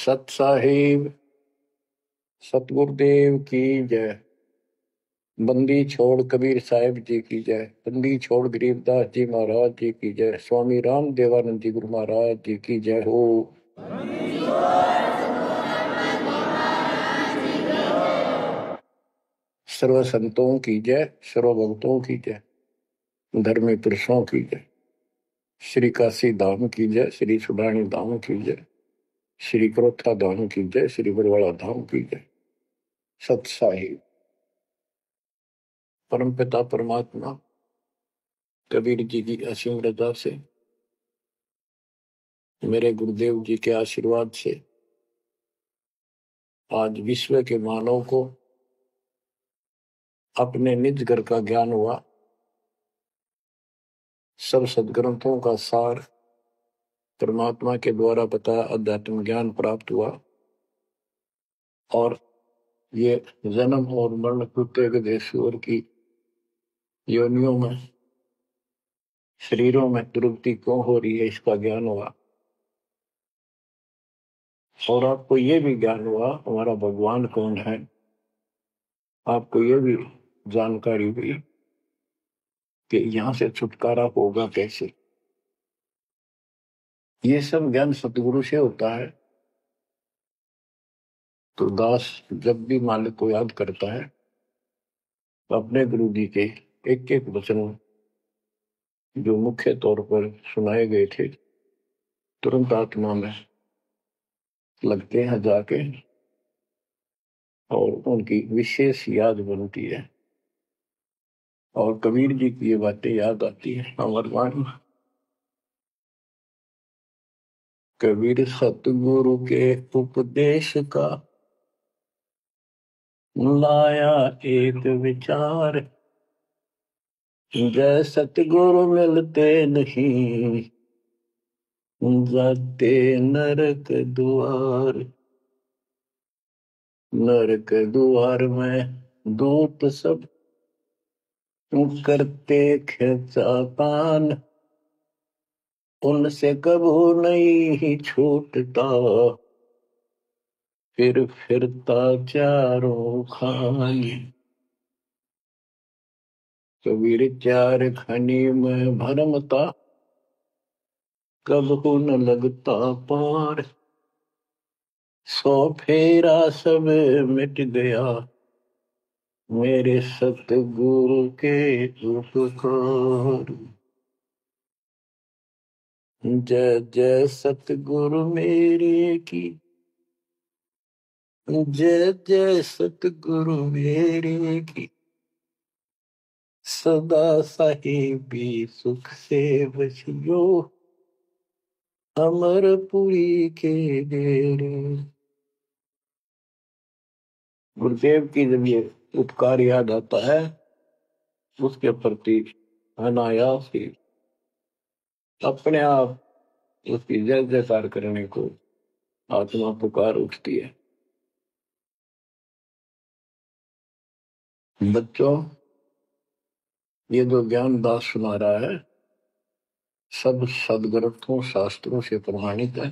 सत साहिब सतगुरुदेव की जय। बंदी छोड़ कबीर साहिब जी की जय। बंदी छोड़ गरीबदास जी महाराज जी की जय। स्वामी राम देवानंद जी गुरु महाराज जी की जय हो। सर्व संतों की जय, सर्व भक्तों की जय, धर्मी पुरुषों की जय। श्री काशी धाम की जय, श्री सुडानी धाम की जय, श्री क्रोथा धाम की जय, श्री बरवाड़ा धाम की जय। सत साहिब परमपिता परमात्मा कबीर जी की असीम रजा से, मेरे गुरुदेव जी के आशीर्वाद से आज विश्व के मानव को अपने निज घर का ज्ञान हुआ। सब सदग्रंथों का सार परमात्मा के द्वारा बताया अध्यात्म ज्ञान प्राप्त हुआ और ये जन्म और मरण प्रत्येक देशवर की योनियों में, शरीरों में दुर्गति क्यों हो रही है, इसका ज्ञान हुआ। और आपको ये भी ज्ञान हुआ हमारा भगवान कौन है। आपको ये भी जानकारी हुई कि यहां से छुटकारा होगा कैसे। ये सब ज्ञान सतगुरु से होता है। तो दास जब भी मालिक को याद करता है तो अपने गुरु जी के एक एक वचन जो मुख्य तौर पर सुनाए गए थे तुरंत आत्मा में लगते हैं जाके और उनकी विशेष याद बनती है और कबीर जी की ये बातें याद आती है। अमरवाणी कबीर सतगुरु के उपदेश का लाया एक विचार, जय सतगुरु मिलते नहीं जाते नरक द्वार। नरक द्वार में दूत सब करते खिंचातान, उनसे कबू नहीं छूटता फिर फिरता चारों खानी। कबीर चार खनी में भरमता कबहू न लगता पार। सौ फेरा सब मिट गया मेरे सतगुरु के उपकार। जय जय सतगुरु मेरे की, जय जय सतगुरु मेरे की। सदा साहिबी सुख से बचियो अमरपुरी के डेरे। गुरुदेव की जब ये उपकार याद आता है उसके प्रति अनायास ही अपने आप उसकी जय जयकार करने को आत्मा पुकार उठती है। बच्चों, ये जो ज्ञान दास सुना रहा है सब सदग्रंथों शास्त्रों से प्रमाणित है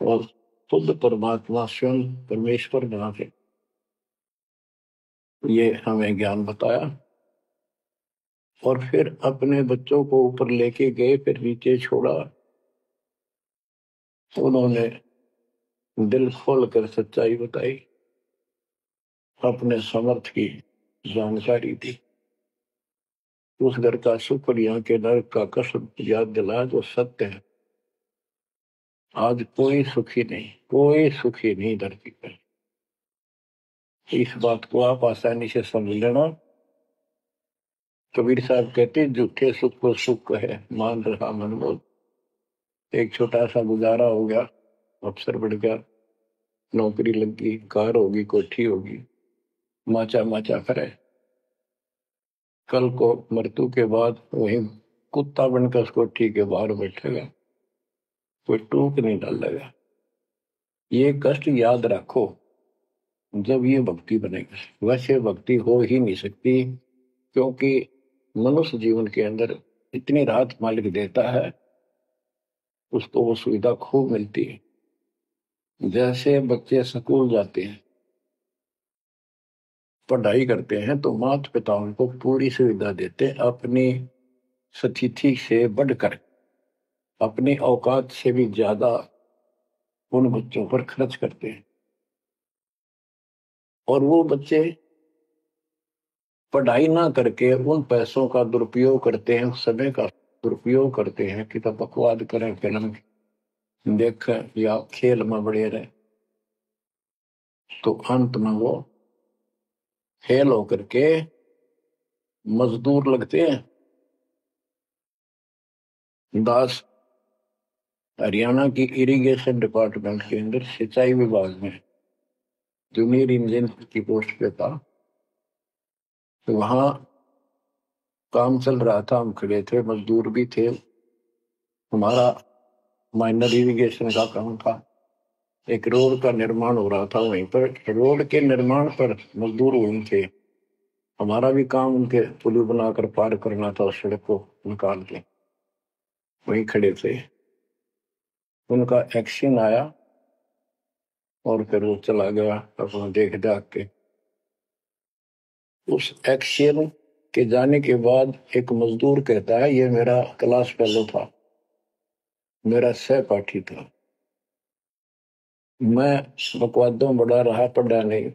और खुद परमात्मा स्वयं परमेश्वर बना के ये हमें ज्ञान बताया और फिर अपने बच्चों को ऊपर लेके गए, फिर नीचे छोड़ा। उन्होंने दिल खोल कर सच्चाई बताई, अपने समर्थ की जानकारी दी। उस घर का सुख और यहाँ के नरक का कष्ट याद दिलाया जो सत्य है। आज कोई सुखी नहीं धरती पर। इस बात को आप आसानी से समझ लेना। कबीर साहब कहते झूठे सुख को सुख है मान रहा मनमोद। एक छोटा सा गुजारा हो गया, अफसर बढ़ गया, नौकरी लग गई, कार होगी, कोठी होगी, माचा माचा करे। कल को मृत्यु के बाद वही कुत्ता बनकर उस कोठी के बाहर बैठेगा, कोई टूक नहीं डालेगा। ये कष्ट याद रखो जब ये भक्ति बनेगी। वैसे भक्ति हो ही नहीं सकती क्योंकि मनुष्य जीवन के अंदर इतनी राहत मालिक देता है, उसको वो सुविधा खूब मिलती है। जैसे बच्चे स्कूल जाते हैं, पढ़ाई करते हैं, तो माता पिता उनको पूरी सुविधा देते हैं, अपनी स्थिति से बढ़कर, अपनी औकात से भी ज्यादा उन बच्चों पर खर्च करते हैं। और वो बच्चे पढ़ाई ना करके उन पैसों का दुरुपयोग करते हैं, उस समय का दुरुपयोग करते हैं कि तब बकवाद करें, फिल्म देखें या खेल में बड़े रहे, तो अंत में वो फेल होकर के मजदूर लगते हैं। दास हरियाणा की इरिगेशन डिपार्टमेंट के अंदर सिंचाई विभाग में जूनियर इंजीनियर की पोस्ट पे था। तो वहां काम चल रहा था, हम खड़े थे, मजदूर भी थे। हमारा माइनर इरिगेशन का काम था। एक रोड का निर्माण हो रहा था वहीं पर। रोड के निर्माण पर मजदूर वहीं थे। हमारा भी काम उनके पुल बनाकर पार करना था, उस सड़क को निकाल के। वहीं खड़े थे, उनका एक्शन आया और फिर वो चला गया अपना देख दाख के। उस एक्शन के जाने के बाद एक मजदूर कहता है, ये मेरा क्लास फेलो था, मेरा सहपाठी था, मैं बकवादों में बड़ा रहा, पढ़ा नहीं,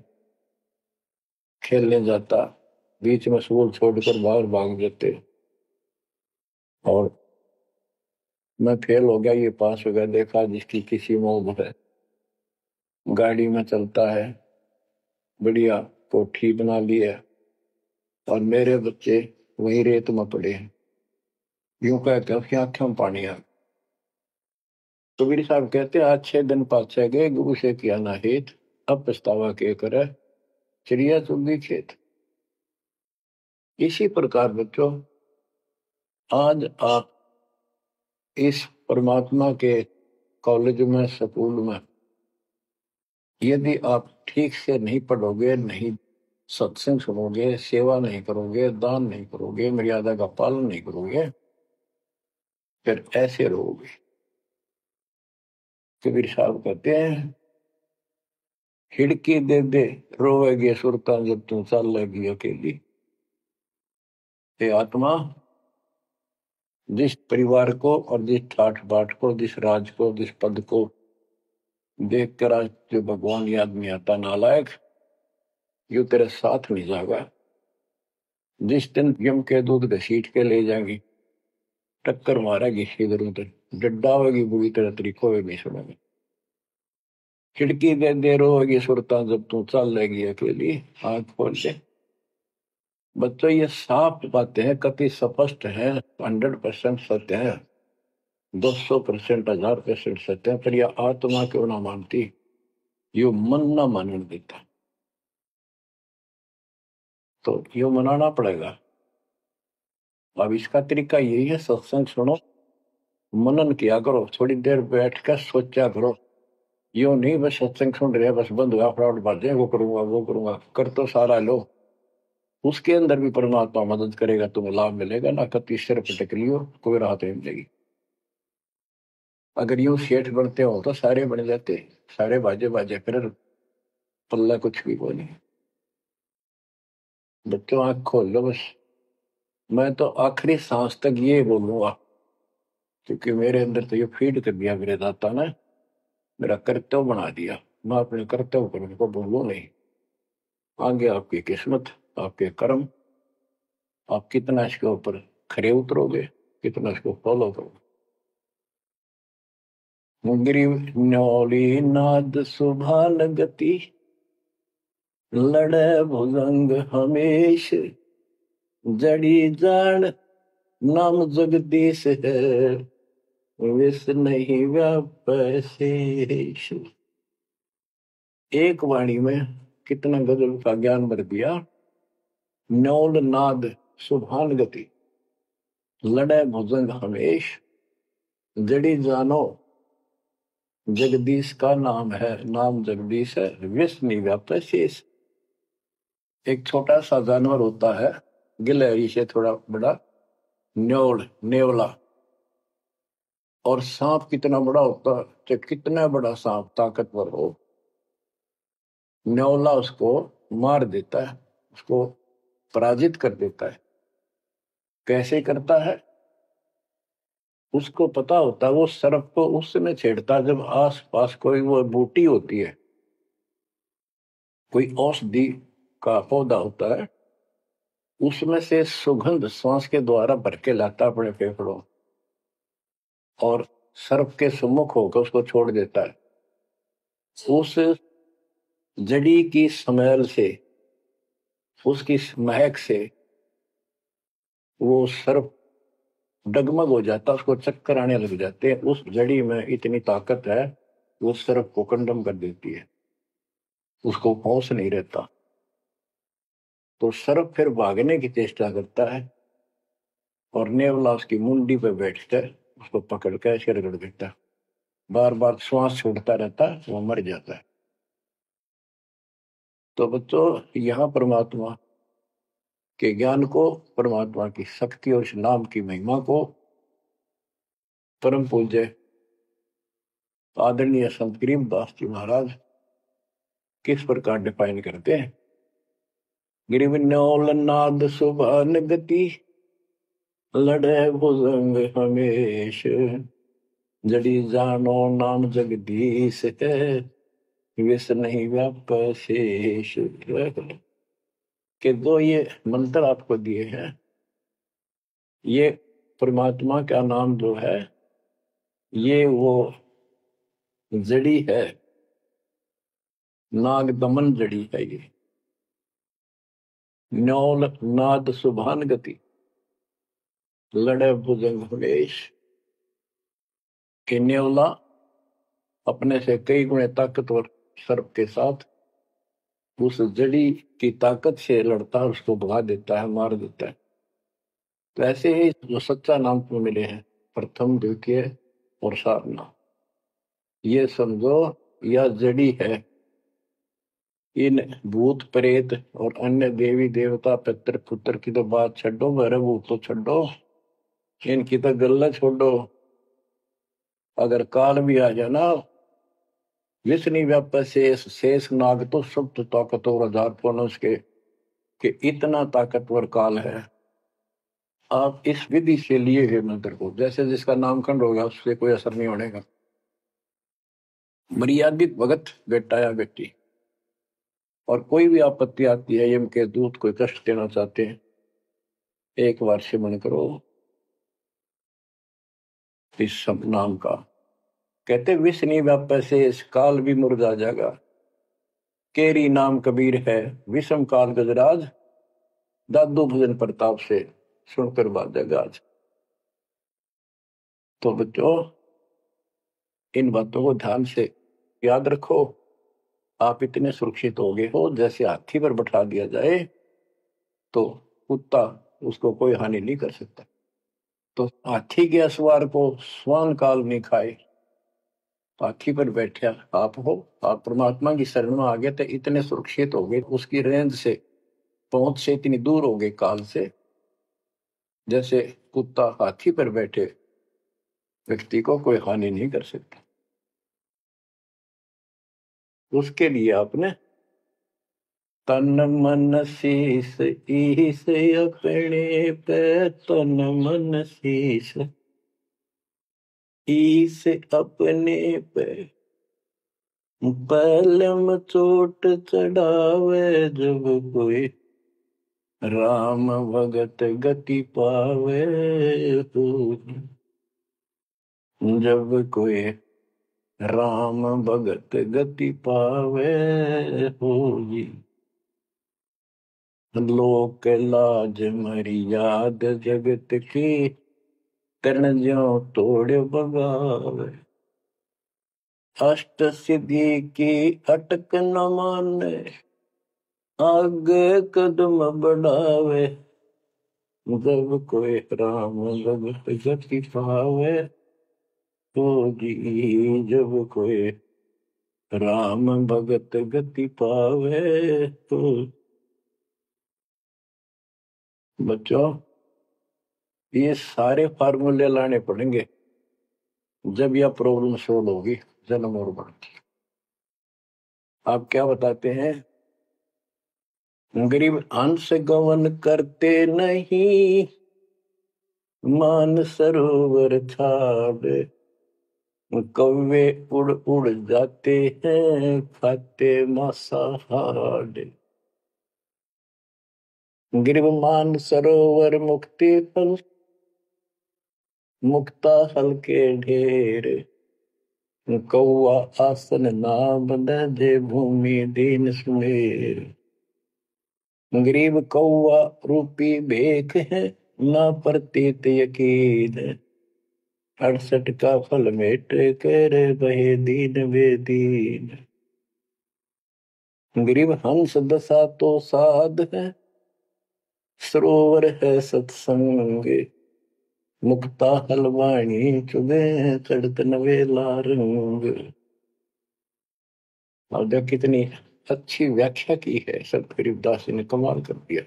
खेलने जाता, बीच में स्कूल छोड़कर बाहर भाग जाते, और मैं फेल हो गया, ये पास हो गया। देखा जिसकी किसी मौज है, गाड़ी में चलता है, बढ़िया कोठी बना ली है, और मेरे बच्चे वही रेत में पड़े हैं। यूं कहकर उसकी आंखों में पानी आ। कबीर साहब कहते हैं, आज 6 दिन पाछे गए, गुरु से किया ना हित, अब पछतावा के करे, चिड़िया चुगी खेत। इसी प्रकार बच्चों, आज आप इस परमात्मा के कॉलेज में, स्कूल में, यदि आप ठीक से नहीं पढ़ोगे, नहीं सत्संग सुनोगे, सेवा नहीं करोगे, दान नहीं करोगे, मर्यादा का पालन नहीं करोगे, फिर ऐसे रहोगे। कबीर साहब कहते हैं, खिड़की दे दे रोवेगी सुरता जब तुम चल लेगी अकेली। हे आत्मा, जिस परिवार को और जिस ठाठ बाट को, जिस राज को, जिस पद को देख कर आज जो भगवान याद नहीं आता, नालायक, यू तेरे साथ नहीं जाएगा। जिस दिन यम के दूध घसीट के ले जाएंगी, टक्कर मारेगी इधर उधर, डड्डा होगी बुरी तरह तरीको भी सुनेगी। खिड़की दे रोगी सुरता जब तू चल लेगी अकेली, आंख खोल ले। बच्चों, ये साफ बातें हैं, कति स्पष्ट है, 100% सत्य है, 200%, 1000% सत्य है, पर यह आत्मा क्यों ना मानती, यो मन ना मानने देता, तो यो मनाना पड़ेगा। अब इसका तरीका यही है, सत्संग सुनो, मनन किया करो, थोड़ी देर बैठ कर सोचा करो। यो नहीं बस सत्संग सुन रहे, बस बंद हुआ फटाफट बातें, वो करूंगा वो करूंगा, कर तो सारा लो। उसके अंदर भी परमात्मा मदद करेगा, तुम्हें लाभ मिलेगा ना, कति सिर पटक लियो, कोई राहत नहीं मिलेगी। अगर यूं सेठ बनते हो तो सारे बन जाते, सारे बाजे बाजे, फिर पल्ला कुछ भी कोई नहीं। बच्चों, आंख खोल लो बस। मैं तो आखिरी सांस तक ये बोलूंगा, क्योंकि मेरे अंदर तो ये फीड कर दिया मेरे दाता ने, मेरा कर्तव्य बना दिया। मैं अपने कर्तव्य पर उनको बोलूं नहीं। आगे आपकी किस्मत, आपके कर्म, आप कितना इसके ऊपर खरे उतरोगे, कितना इसको फॉलो करोगे। गिरिव न्योली नाद सुभान गति, लड़े भुजंग हमेश, जड़ी जान नाम जगदीश है, विष नहीं व्यापै शेष। एक वाणी में कितना गजल का ज्ञान भर दिया। न्योल नाद सुभान गति, लड़े भुजंग हमेश, जड़ी जानो जगदीश का नाम है, नाम जगदीश है, विष नहीं व्याप्त शेष। एक छोटा सा जानवर होता है, गिलहरी से थोड़ा बड़ा, न्योल, नेवला। और सांप कितना बड़ा होता है, चाहे कितना बड़ा सांप ताकतवर हो, न्योला उसको मार देता है, उसको पराजित कर देता है। कैसे करता है? उसको पता होता है वो सर्प को उस समय छेड़ता जब आस पास कोई वो बूटी होती है, कोई औषधि का पौधा होता है, उसमें से सुगंध श्वास के द्वारा भर के लाता अपने फेफड़ों और सर्प के सम्मुख होकर उसको छोड़ देता है। उस जड़ी की स्मेल से, उसकी महक से वो सर्प डगमग हो जाता, उसको चक्कर आने लग जाते हैं। उस जड़ी में इतनी ताकत है, वो सर्प को कंडम कर देती है, उसको होश नहीं रहता। तो सर्प फिर भागने की चेष्टा करता है और नेवला उसकी मुंडी पे बैठकर उसको पकड़ कर ऐसे रगड़ देता है, बार बार श्वास छोड़ता रहता है, वो मर जाता है। तो बच्चों, यहाँ परमात्मा के ज्ञान को, परमात्मा की शक्ति और उस नाम की महिमा को परम पूज्य आदरणीय संत गरीबदास जी महाराज किस प्रकार डिफाइन करते हैं। गिरिवन्योल नाद सुभान गति, लड़े भुजंग हमेश, जड़ी जानो नाम जगदीश है, विष नहीं व्याप शेष। के दो ये मंत्र आपको दिए हैं, ये परमात्मा का नाम जो है, ये वो जड़ी है, नाग दमन जड़ी है। ये न्योल नाद सुभान गति, लड़े भुजंग हमेश। के न्योला अपने से कई गुणे ताकतवर सर्प के साथ उस जड़ी की ताकत से लड़ता है, उसको भगा देता है, मार देता है। तो ऐसे ही जो सच्चा नाम को मिले हैं, प्रथम, द्वितीय और सारना, ये समझो यह जड़ी है। इन भूत प्रेत और अन्य देवी देवता पितर पुत्र की तो बात छो, मेरे भूत तो छो, इनकी तो गल्ला छोड़ो। अगर काल भी आ जाए ना, विष्णु व्याप शेष, शेष नाग तो सब तो ताकतवर हजार पुरुष के कि इतना ताकतवर काल है। आप इस विधि से लिए हुए मंत्र को, जैसे जिसका नामकरण होगा उससे कोई असर नहीं होने का। मर्यादित भगत बेटा या बेटी, और कोई भी आपत्ति आती है, यम के दूत कोई कष्ट देना चाहते हैं, एक बार सिमरण करो इस सब नाम का। कहते विष नहीं व्याप से इस काल भी मुरझा जाएगा, केरी नाम कबीर है, विषम काल गजराज, दादू भजन प्रताप से सुनकर बाजेगा आज। तो बच्चों, इन बातों को ध्यान से याद रखो। आप इतने सुरक्षित हो गए हो, जैसे हाथी पर बैठा दिया जाए तो कुत्ता उसको कोई हानि नहीं कर सकता। तो हाथी के असवार को स्वान काल नहीं खाए, हाथी पर बैठा आप हो, आप परमात्मा की शरण में आ गए तो इतने सुरक्षित हो गए, उसकी रेंज से, पहुंच से इतनी दूर हो गए काल से, जैसे कुत्ता हाथी पर बैठे व्यक्ति को कोई हानि नहीं कर सकता। उसके लिए आपने तन मन शीस ईस अपने पे, तन मन शीस ईस अपने पे, पलम चोट चढ़ावे जब कोई, राम भगत गति पावे हो। जब कोई राम भगत गति पावे होगी, लोक लाज मर्याद जगत की, तरण ज्यों तोड़ बगावे। अष्ट सिद्धि की अटक न माने, आगे कदम बढ़ावे। जब कोई राम भगत गति पावे होगी, जब कोई राम भगत गति पावे तो। बच्चों, ये सारे फार्मूले लाने पड़ेंगे जब यह प्रॉब्लम सोल्व होगी, जन्म और मृत्यु। आप क्या बताते हैं? गरीब हंस गवन करते नहीं, मान सरोवर छाड़, कौवे उड़ उड़ जाते हैं, खाते मांसाहार। गिरव मान सरोवर मुक्ति फल, मुक्ता हल के ढेर, कौआ आसन नाम दे भूमि दीन सुमेर। गरीब कौआ रूपी भेख है, ना प्रतीत यकीन, 68 का फल मेट कर बहे दीन बेदीन। गरीब हंस दशा तो साध है, सरोवर है सत्संग, मुक्ता हलवाणी चुगे चढ़त नवेला रंग। और देख कितनी अच्छी व्याख्या की है संत गरीबदास जी ने, कमाल कर दिया।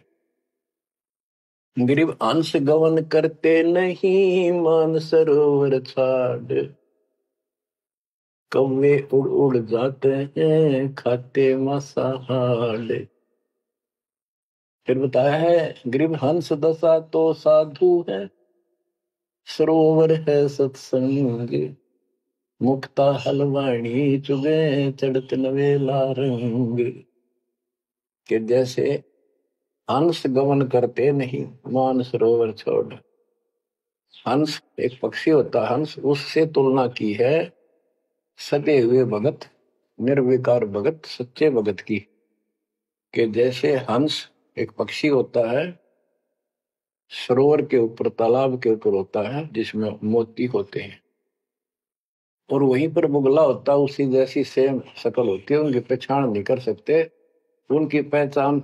गरीब अंश गवन करते नहीं, मान सरोवर छाड़, कौवे उड़ उड़ जाते हैं, खाते मांसाहार। फिर बताया है, गरीब हंस दशा तो साधु है, सरोवर है सत्संग, मुक्ता हलवाणी चुगे चढ़त नवेला रंग। कि जैसे हंस गमन करते नहीं, मान सरोवर छोड़। हंस एक पक्षी होता, हंस उससे तुलना की है सते हुए भगत, निर्विकार भगत, सच्चे भगत की। कि जैसे हंस एक पक्षी होता है, सरोवर के ऊपर, तालाब के ऊपर होता है जिसमें मोती होते हैं, और वहीं पर बुगला होता है, उसी जैसी सेम शक्ल होती है, उनकी पहचान नहीं कर सकते। उनकी पहचान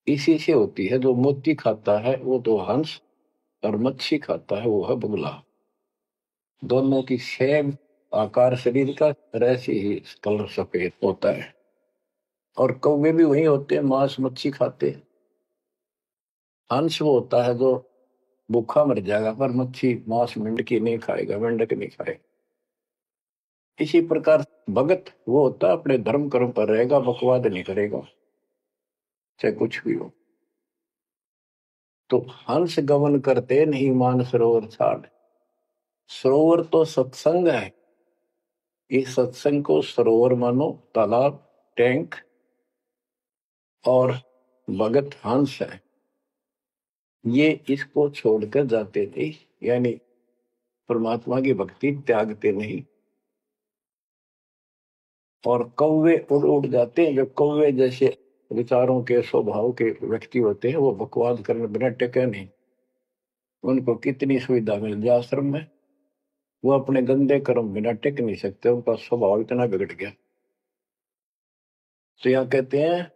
इसी से होती है, जो मोती खाता है वो तो हंस, और मच्छी खाता है वो है बुगला। दोनों की सेम आकार शरीर का, ऐसे ही कलर सफेद होता है। और कौवे भी वही होते हैं, मांस मच्छी खाते हैं। हंस वो होता है जो भूखा मर जाएगा, पर मच्छी मांस मेंढकी नहीं खाएगा, मेंढक नहीं खाएगा। इसी प्रकार भगत वो होता है अपने धर्म कर्म पर रहेगा, बकवाद नहीं करेगा, चाहे कुछ भी हो। तो हंस गमन करते नहीं, मान सरोवर छाड़। सरोवर तो सत्संग है, इस सत्संग को सरोवर मानो, तालाब, टैंक, और भगत हंस है, ये इसको छोड़कर जाते थे, यानी परमात्मा की भक्ति त्यागते नहीं। और कौवे उड़ उड़ जाते हैं, जो कौवे जैसे विचारों के स्वभाव के व्यक्ति होते हैं, वो बकवाद करने बिना टेके नहीं। उनको कितनी सुविधा मिल जाए आश्रम में, वो अपने गंदे कर्म बिना टिक नहीं सकते, उनका स्वभाव इतना बिगड़ गया। तो यहाँ कहते हैं,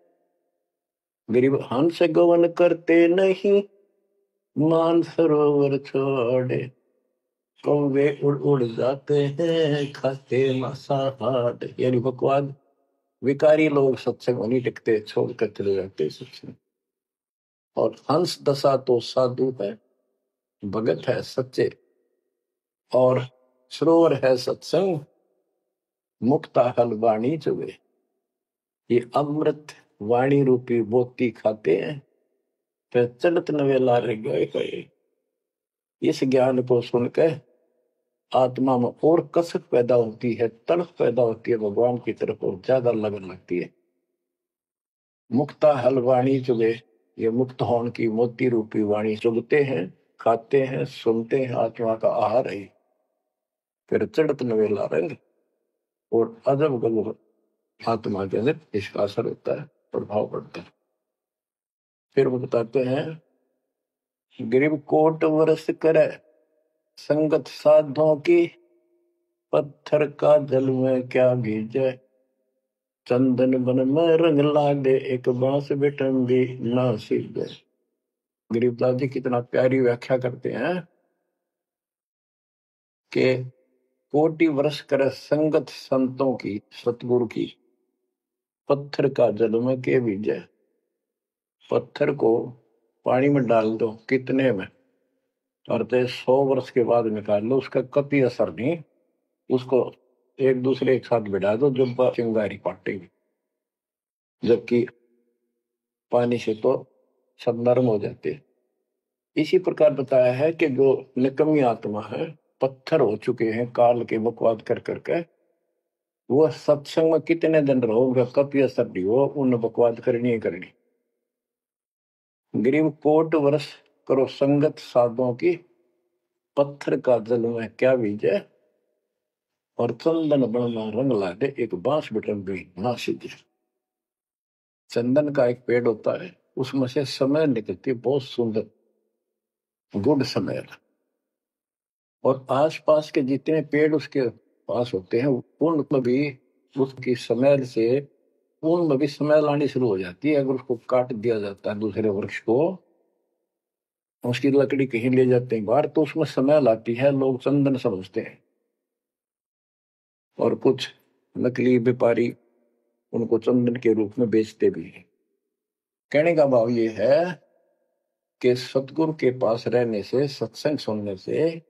गरीब हंस गवन करते नहीं, मान सरोवर छोड़े, कौवे उड़ उड़ जाते हैं, खाते मांसाहार। यानी बकवाद विकारी लोग सत्संग नहीं टिकते, छोड़कर चले जाते सत्संग। और हंस दशा तो साधु है, भगत है सच्चे, और सरोवर है सत्संग, मुक्ता हल वाणी चुगे। ये अमृत वाणी रूपी मोती खाते हैं, फिर चलत नवेला रह गए। इस ज्ञान को सुनकर आत्मा में और कसक पैदा होती है, तड़प पैदा होती है भगवान की तरफ, और ज्यादा लगन लगती है। मुक्ता हल वाणी चुगे, ये मुक्त होने की मोती रूपी वाणी चुगते हैं, खाते हैं, सुनते हैं, आत्मा का आहार है। फिर चढ़त नवेला रंग, और अजब गजब आत्मा के अंदर इसका असर होता है, प्रभाव पड़ता है। फिर वो बताते हैं, गरीब कोट वर्ष करे, संगत साधों की, पत्थर का जल में क्या भीजे, चंदन बन में रंग लागे, एक बांस बिटन भी ना सीधे। गरीबदास जी कितना प्यारी व्याख्या करते हैं कि कोटि वर्ष कर संगत संतों की, सतगुरु की, पत्थर का जल में के भीजे। पत्थर को पानी में डाल दो कितने में, और 100 वर्ष के बाद निकाल लो, उसका कभी असर नहीं। उसको एक दूसरे के साथ बिठा दो, जब चिंगारी पाटेगी, जबकि पानी से तो सब नरम हो जाते हैं। इसी प्रकार बताया है कि जो निकम्मी आत्मा है, पत्थर हो चुके हैं काल के बकवाद कर करके, वो सत्संग में कितने दिन रहोगे, कभी असर नहीं हो, उन बकवाद करनी ही करनी। गरीब कोट वर्ष करो संगत साधुओं की, पत्थर का जल में क्या बीजे, और चंदन बन में रंग ला दे, एक बांस बिटम भी ना सीधे। चंदन का एक पेड़ होता है, उसमें से समय निकलती है बहुत सुंदर, गुड समय। और आसपास के जितने पेड़ उसके पास होते हैं, उनमें भी उसकी स्मेल से, उनमें भी स्मेल आनी शुरू हो जाती है। अगर उसको काट दिया जाता है दूसरे वृक्ष को, उसकी लकड़ी कहीं ले जाते हैं बाहर, तो उसमें स्मेल आती है, लोग चंदन समझते हैं। और कुछ नकली व्यापारी उनको चंदन के रूप में बेचते भी हैं। कहने का भाव ये है कि सतगुरु के पास रहने से, सत्संग सुनने से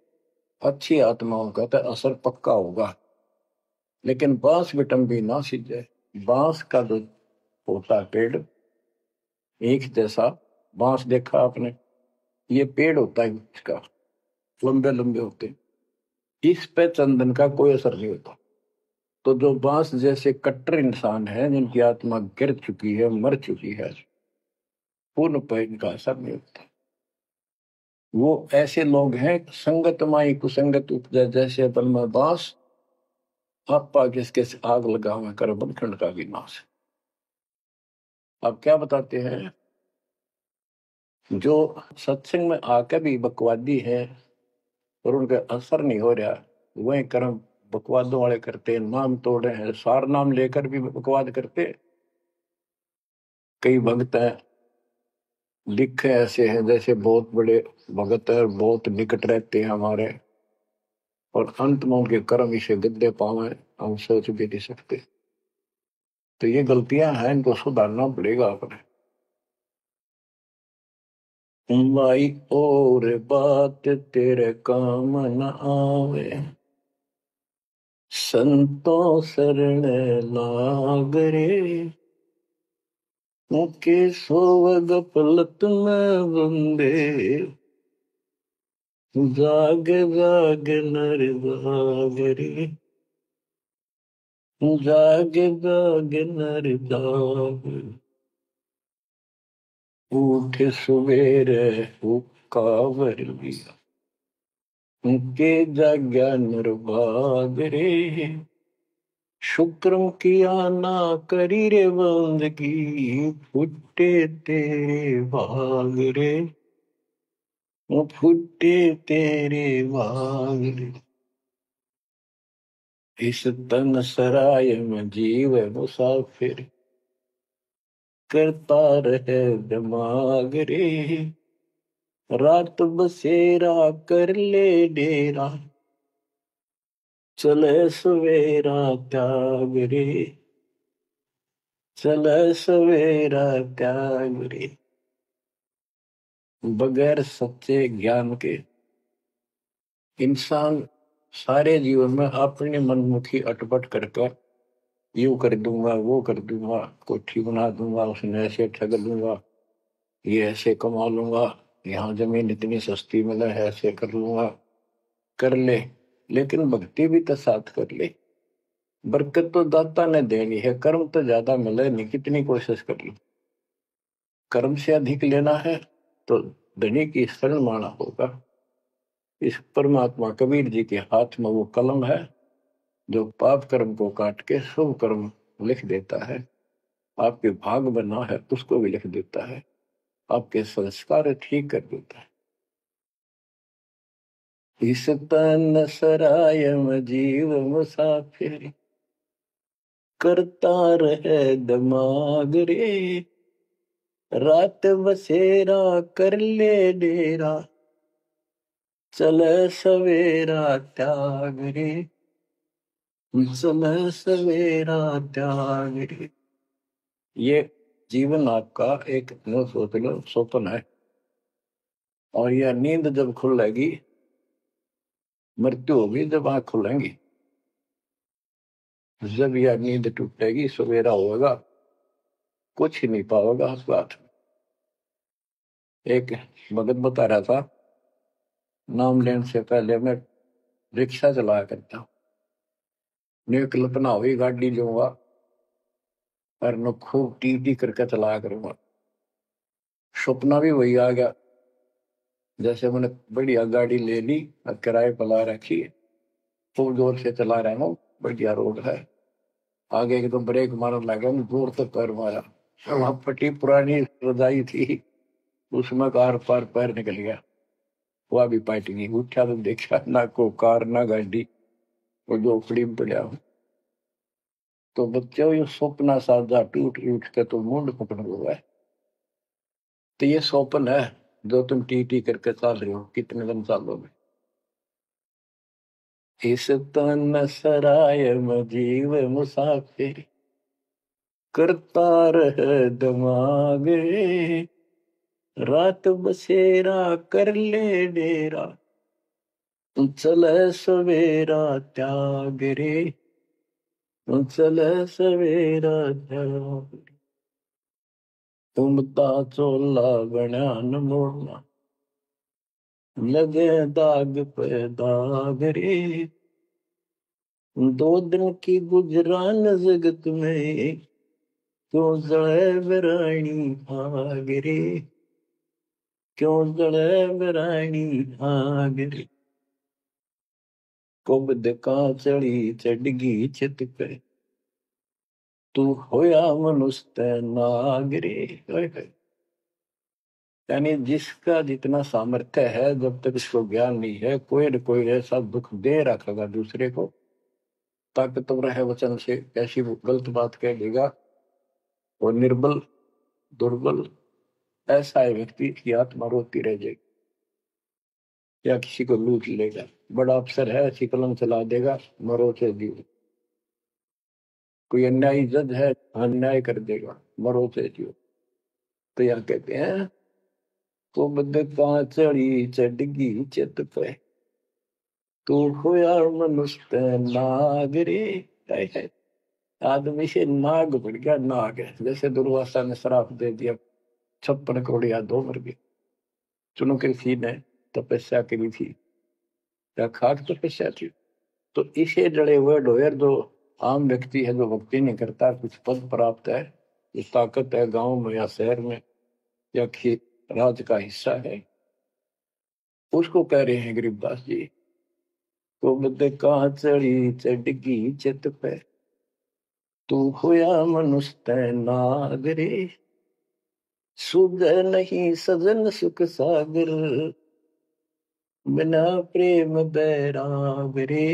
अच्छी आत्माओं का तो असर पक्का होगा। लेकिन बांस बिटम भी ना सीजे। बांस का जो होता है पेड़, एक जैसा बांस देखा आपने, ये पेड़ होता है इसका, लंबे लंबे होते हैं, इस पे चंदन का कोई असर नहीं होता। तो जो बांस जैसे कट्टर इंसान है, जिनकी आत्मा गिर चुकी है, मर चुकी है, पूर्ण पे इनका असर नहीं होता। वो ऐसे लोग हैं, संगत माई कुसंगत उपजे, जैसे अपन में बांस, आपा किसके आग लगा हुआ कर बंधन का विनाश। अब क्या बताते हैं, जो सत्संग में आकर भी बकवादी है और उनका असर नहीं हो रहा, वही कर्म बकवादों वाले करते, नाम तोड़ रहे हैं, सार नाम लेकर भी बकवाद करते। कई भक्त हैं, लिखे ऐसे हैं जैसे बहुत बड़े भगत है, बहुत निकट रहते हैं हमारे, और अंत में उनके कर्म इसे गद्दे पावे, हम सोच भी नहीं सकते। तो ये गलतियां हैं, इनको सुधारना पड़ेगा अपने। माई और बात तेरे काम न आवे, संतों शरण लाग रे, मुके सोवग पलत में बंदे, जाग जाग नर जाग रे, जाग जाग नर जाग, उठ सवेरे हुक्कावर लिया, मुके जाग्या नर भाग रे, शुक्रम किया ना करी रे बंदगी, फुटे तेरे भाग रे, फुटे तेरे भाग रे। इस तन सराय में जीव मुसाफिर, करता रहे दिमाग रे, रात बसेरा कर ले डेरा, चले सवेरा त्याग रे, चले सवेरा त्याग रे। बगैर सच्चे ज्ञान के इंसान सारे जीवन में अपनी मनमुखी अटपट करके, यूं कर दूंगा, वो कर दूंगा, कोठी बना दूंगा, उसने ऐसे ठग लूंगा, ये ऐसे कमा लूंगा, यहाँ जमीन इतनी सस्ती मिले है, ऐसे कर लूंगा, कर ले। लेकिन भक्ति भी तो साथ कर ले। बरकत तो दाता ने देनी है, कर्म तो ज्यादा मिले नहीं, कितनी कोशिश कर लो। कर्म से अधिक लेना है तो धनी की शरण माना होगा। इस परमात्मा कबीर जी के हाथ में वो कलम है, जो पाप कर्म को काट के शुभ कर्म लिख देता है। आपके भाग बना है उसको भी लिख देता है, आपके संस्कार ठीक कर देता है। इस तन सराय में जीव मुसाफिर, करता रहे दिमाग रे, रात बसेरा कर ले डेरा, चले सवेरा त्याग रे, चले सवेरा त्याग रे। ये जीवन आपका एक न सोच लो स्वप्न है, और यह नींद जब खुलेगी, मृत्यु होगी जब आंख खुलेंगी, जब यह नींद टूटेगी सवेरा होगा, कुछ ही नहीं पाओगा उस बात। एक भगत बता रहा था, नाम लेने से पहले मैं रिक्शा चलाया करता हूँ, ने कल्पना हुई गाड़ी लूंगा और न खूब टी टी करके चलाया करूंगा। सपना भी वही आ गया, जैसे मैंने बढ़िया गाड़ी ले ली और किराए पर ला रखी है, खूब जोर से चला रहा हूँ, बढ़िया रोड है, आगे एकदम ब्रेक मारने लगा, जोर से पैर मारा, वहां फटी पुरानी रजाई थी, उसमें कार पार पैर निकल गया, वह भी पाट गई। उठा तो देखा ना को कार ना गाड़ी, वो झोपड़ी में पड़ा हूँ। तो बच्चों ये सपना साजा टूट टूट के तो मुंड पकड़ हुआ है। तो ये स्वप्न है जो तुम टी टी करके चल रहे हो, कितने दिन चालोगे। इस तन सराय में जीव मुसाफिर, करता रह दिमाग रे, रात बसेरा कर ले डेरा, चले सवेरा त्याग रे, चले सवेरा त्याग। तुमता चोला बयान मोड़ना, लगे दाग पे दाग रे, दो दिन की गुजरान जगत में, क्यों जड़े बरानी आग रे, क्यों जड़े बरानी आग रे। कुबद का चढ़ी चढ़गी छित पे, तू होया मनुष्य नाग रे। यानी जिसका जितना सामर्थ्य है, जब तक उसको ज्ञान नहीं है, कोई न कोई ऐसा दुख दे रखेगा दूसरे को, ताकतवर है वचन से ऐसी गलत बात कह देगा, वो निर्बल दुर्बल ऐसा है व्यक्ति की आत्मा रोती रह जाएगी, या किसी को लूट लेगा। बड़ा अफसर है, ऐसी कलम चला देगा, मरो से जीव। कोई अन्यायी जज है, अन्याय कर देगा, मरो से जीव। तो यह कहते हैं, तो बदका चढ़ी चढ़गी चित पे, तू होया मनुष्य नाग रे। है आदमी से नाग बन गया, नाग है। जैसे दुर्वासा ने श्राप दे दिया, 56 करोड़ यादव मर गए। चुनो कृषि ने तपस्या करी थी, या खाक तपस्या थी। तो इसे जड़े हुए ढोयर जो आम व्यक्ति है, जो भक्ति नहीं करता, कुछ पद प्राप्त है, जो ताकत है गांव में या शहर में या राज का हिस्सा है, उसको कह रहे हैं गरीबदास जी, तो बद कहाँ चढ़ी चढ़गी चित पे, तू होया मनुष्य नाग रे, सुध नहीं सजन सुख सागर, बिना प्रेम बैराग रे,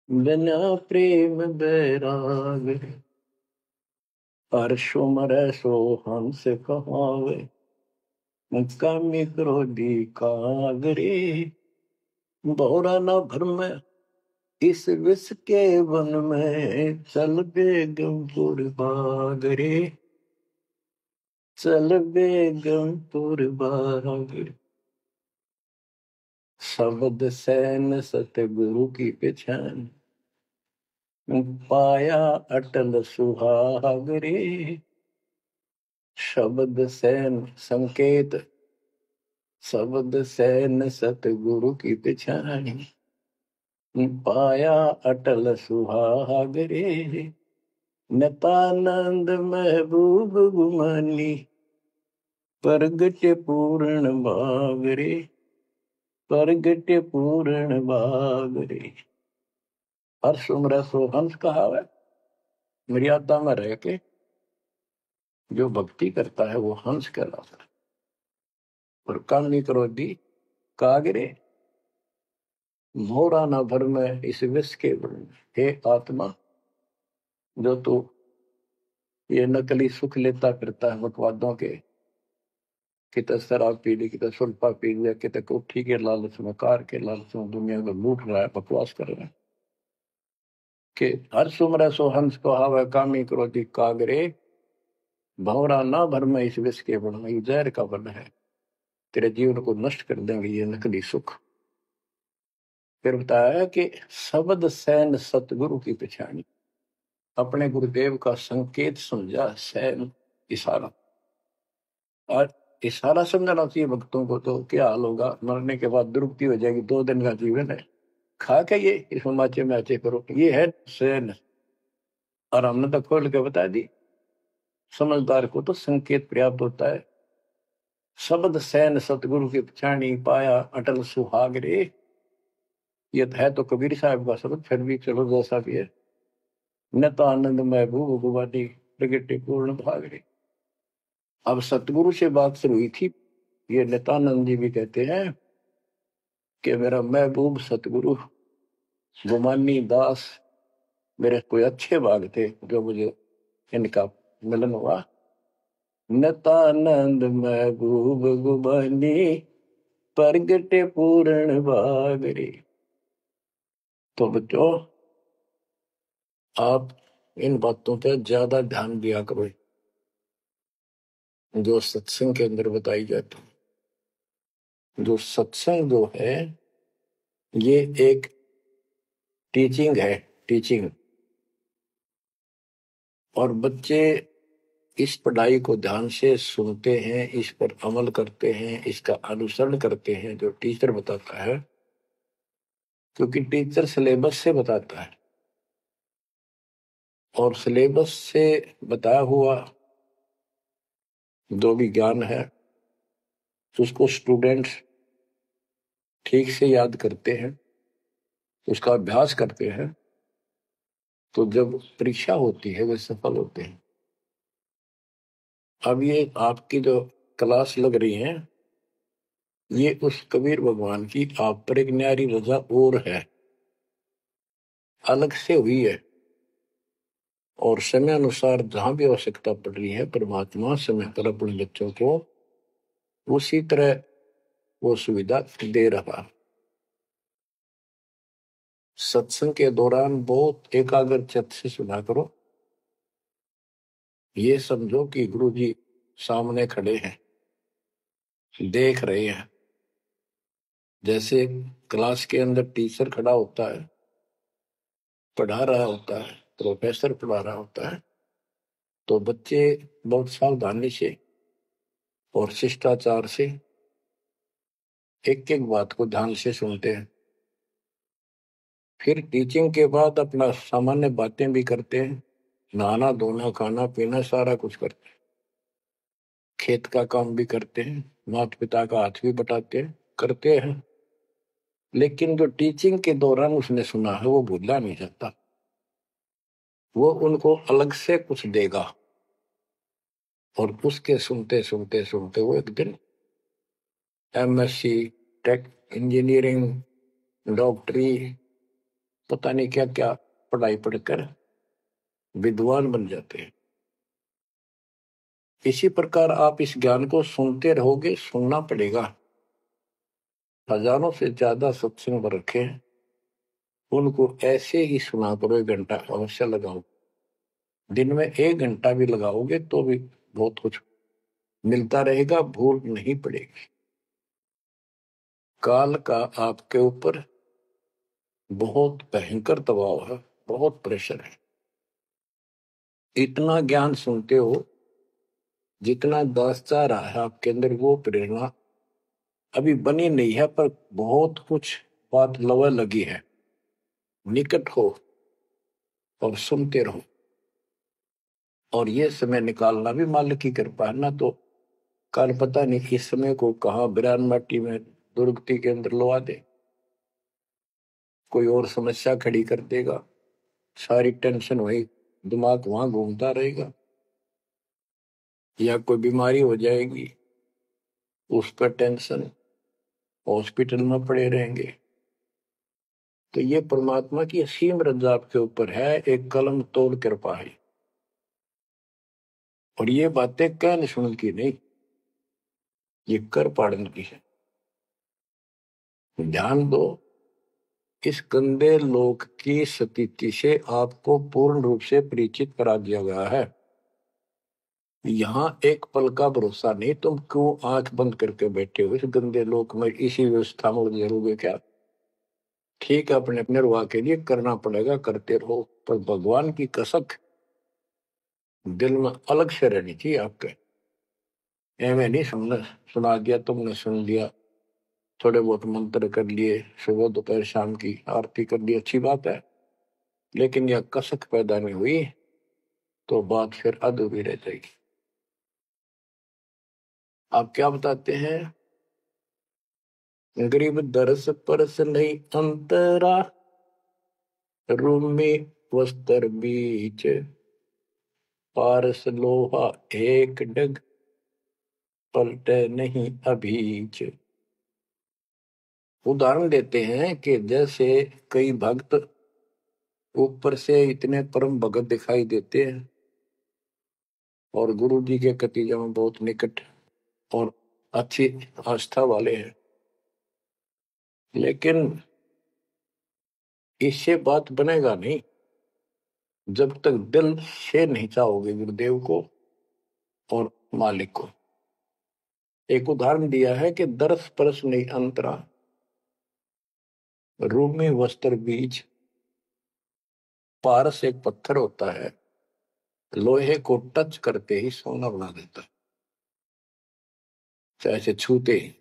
बिना प्रेम बैराग रे। हर्षो मरै सो हंस कहावे, कामी क्रोधी काग रे, भौरा न भरमै इस विष के वन में, चल बेगमपुर बाग रे, चल बेगमपुर बाग रे। शब्द सैन सतगुरु की पहचान, पाया अटल सुहाग रे। शब्द सैन संकेत, शब्द सैन सतगुरु की पहचान, पाया अटल सुहाग रे। नतानंद महबूब गुमानी, प्रगट पूर्ण भाग रे, प्रगट पूर्ण भाग रे। हर्ष उम्र सो हंस कहा है, मर्यादा में रह के जो भक्ति करता है वो हंस कहलाता है। और कामी क्रोधी कागरे, मोरा न भर में इस विष के बन। हे आत्मा, जो तू ये नकली सुख लेता फिरता है मतवादों के, कितने शराब पी ली, कितने सुल्फा पी लिया, कितने कोठी के लालच में, कार के लालच में दुनिया को लूट रहा है, बकवास कर रहा है। कि हर सुमर सो हंस को हावे, कामी क्रोधी कागरे, भंवरा ना भर में इस विष के बन। ये जहर का बन है, तेरे जीवन को नष्ट कर देंगे ये नकली सुख। फिर बताया कि शब्द सैन सतगुरु की पहचानी, अपने गुरुदेव का संकेत समझा सैन इशारा। और इशारा समझना चाहिए भक्तों को, तो क्या हाल होगा, मरने के बाद दुर्गति हो जाएगी। 2 दिन का जीवन है, खा के ये इस माचे में आचे करो, ये है सैन। और हमने तो खोल के बता दी, समझदार को तो संकेत पर्याप्त होता है। शब्द सैन सतगुरु की पहचानी, पाया अटल सुहाग रे। ये है तो कबीर साहब का शब्द, फिर भी चलो जैसा भी है। न तो आनंद महबूब भगवानी प्रगटे पूर्ण भाग रे। अब सतगुरु से बात शुरू हुई थी। ये नित्यानंद जी भी कहते हैं कि मेरा महबूब सतगुरु गुमानी दास, मेरे कोई अच्छे भाग थे जो मुझे इनका मिलन हुआ। नित्यानंद महबूब गुमानी प्रगटे पूर्ण भाग रे। तो बच्चों, आप इन बातों पे ज्यादा ध्यान दिया करो जो सत्संग के अंदर बताई जाती है। जो सत्संग जो है, ये एक टीचिंग है, टीचिंग। और बच्चे इस पढ़ाई को ध्यान से सुनते हैं, इस पर अमल करते हैं, इसका अनुसरण करते हैं जो टीचर बताता है, क्योंकि टीचर सिलेबस से बताता है। और सिलेबस से बताया हुआ जो भी ज्ञान है, उसको स्टूडेंट्स ठीक से याद करते हैं, उसका अभ्यास करते हैं, तो जब परीक्षा होती है वे सफल होते हैं। अब ये आपकी जो क्लास लग रही है, ये उस कबीर भगवान की आप पर एक न्यारी रजा और है, अलग से हुई है। और समय अनुसार जहां भी आवश्यकता पड़ रही है, परमात्मा समय पर अपने बच्चों को उसी तरह वो सुविधा दे रहा। सत्संग के दौरान बहुत एकाग्रचित्त से सुना करो। ये समझो कि गुरु जी सामने खड़े हैं, देख रहे हैं। जैसे क्लास के अंदर टीचर खड़ा होता है, पढ़ा रहा होता है, प्रोफेसर पढ़ा रहा होता है, तो बच्चे बहुत सावधानी से और शिष्टाचार से एक एक बात को ध्यान से सुनते हैं। फिर टीचिंग के बाद अपना सामान्य बातें भी करते हैं, नहाना धोना खाना पीना सारा कुछ करते हैं, खेत का काम भी करते हैं, माता पिता का हाथ भी बटाते हैं, करते हैं। लेकिन जो टीचिंग के दौरान उसने सुना है वो भूलना नहीं चाहता, वो उनको अलग से कुछ देगा। और उसके सुनते सुनते सुनते वो एक दिन एमएससी, टेक, इंजीनियरिंग, डॉक्टरी, पता नहीं क्या क्या पढ़ाई पढ़कर विद्वान बन जाते हैं। इसी प्रकार आप इस ज्ञान को सुनते रहोगे, सुनना पड़ेगा। हजारों से ज्यादा सत्संग रखे हैं, उनको ऐसे ही सुना करो। 1 घंटा अवश्य लगाओ, दिन में 1 घंटा भी लगाओगे तो भी बहुत कुछ मिलता रहेगा, भूल नहीं पड़ेगी। काल का आपके ऊपर बहुत भयंकर दबाव है, बहुत प्रेशर है। इतना ज्ञान सुनते हो, जितना दास चाह रहा है आपके अंदर, वो प्रेरणा अभी बनी नहीं है, पर बहुत कुछ बात लवा लगी है। निकट हो और सुनते रहो। और ये समय निकालना भी मालिक की कृपा है ना। तो कल पता नहीं किस समय को कहा बिरान माटी में दुर्गति के अंदर लवा दे, कोई और समस्या खड़ी कर देगा, सारी टेंशन वही, दिमाग वहां घूमता रहेगा, या कोई बीमारी हो जाएगी उस पर टेंशन, हॉस्पिटल में पड़े रहेंगे। तो ये परमात्मा की असीम रजा आपके ऊपर है, एक कलम तोड़ कृपा है। और ये बातें कहने सुन की नहीं, ये कर पाड़न की है। ध्यान दो, इस गंदे लोक की स्थिति से आपको पूर्ण रूप से परिचित करा दिया गया है। यहां एक पल का भरोसा नहीं, तुम क्यों आंख बंद करके बैठे हो इस गंदे लोक में, इसी व्यवस्था में उलझे रहोगे क्या? ठीक है, अपने अपने रुआ के लिए करना पड़ेगा, करते रहो, पर भगवान की कसक दिल में अलग से रहनी चाहिए आपके। एवं नहीं सुनना, सुना दिया तुमने, सुन लिया, थोड़े बहुत मंत्र कर लिए, सुबह दोपहर शाम की आरती कर ली, अच्छी बात है, लेकिन यह कसक पैदा नहीं हुई तो बात फिर अधूरी रह जाएगी। आप क्या बताते हैं? गरीब दरस परस नहीं अंतरा, रूमी वस्त्र बीच, पारस लोहा एक डग, पलटे नहीं अभीच। उदाहरण देते हैं कि जैसे कई भक्त ऊपर से इतने परम भगत दिखाई देते हैं और गुरु जी के कतीजा में बहुत निकट और अच्छी आस्था वाले हैं, लेकिन इससे बात बनेगा नहीं जब तक दिल से नहीं चाहोगे गुरुदेव को और मालिक को। एक उदाहरण दिया है कि दरस परस नहीं अंतरा, रूमी वस्त्र बीज। पारस एक पत्थर होता है, लोहे को टच करते ही सोना बना देता है, चाहे से छूते ही।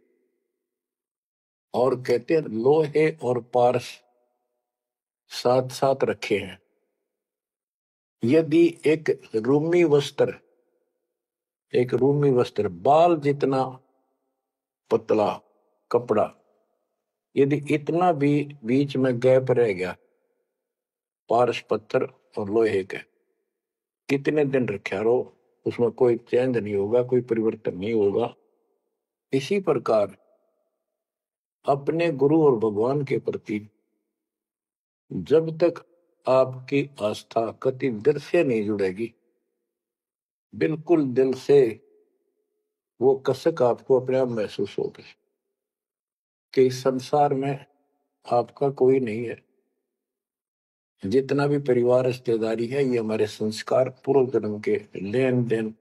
और कहते हैं लोहे और पारस साथ साथ रखे हैं। यदि एक रूमी वस्त्र बाल जितना पतला कपड़ा, यदि इतना भी बीच में गैप रह गया पारस पत्थर और लोहे के, कितने दिन रखा रहो, उसमें कोई चेंज नहीं होगा, कोई परिवर्तन नहीं होगा। इसी प्रकार अपने गुरु और भगवान के प्रति जब तक आपकी आस्था कति दिल से नहीं जुड़ेगी, बिल्कुल दिल से, वो कसक आपको अपने आप महसूस होगी कि इस संसार में आपका कोई नहीं है। जितना भी परिवार रिश्तेदारी है, ये हमारे संस्कार पूर्व जन्म के लेन देन,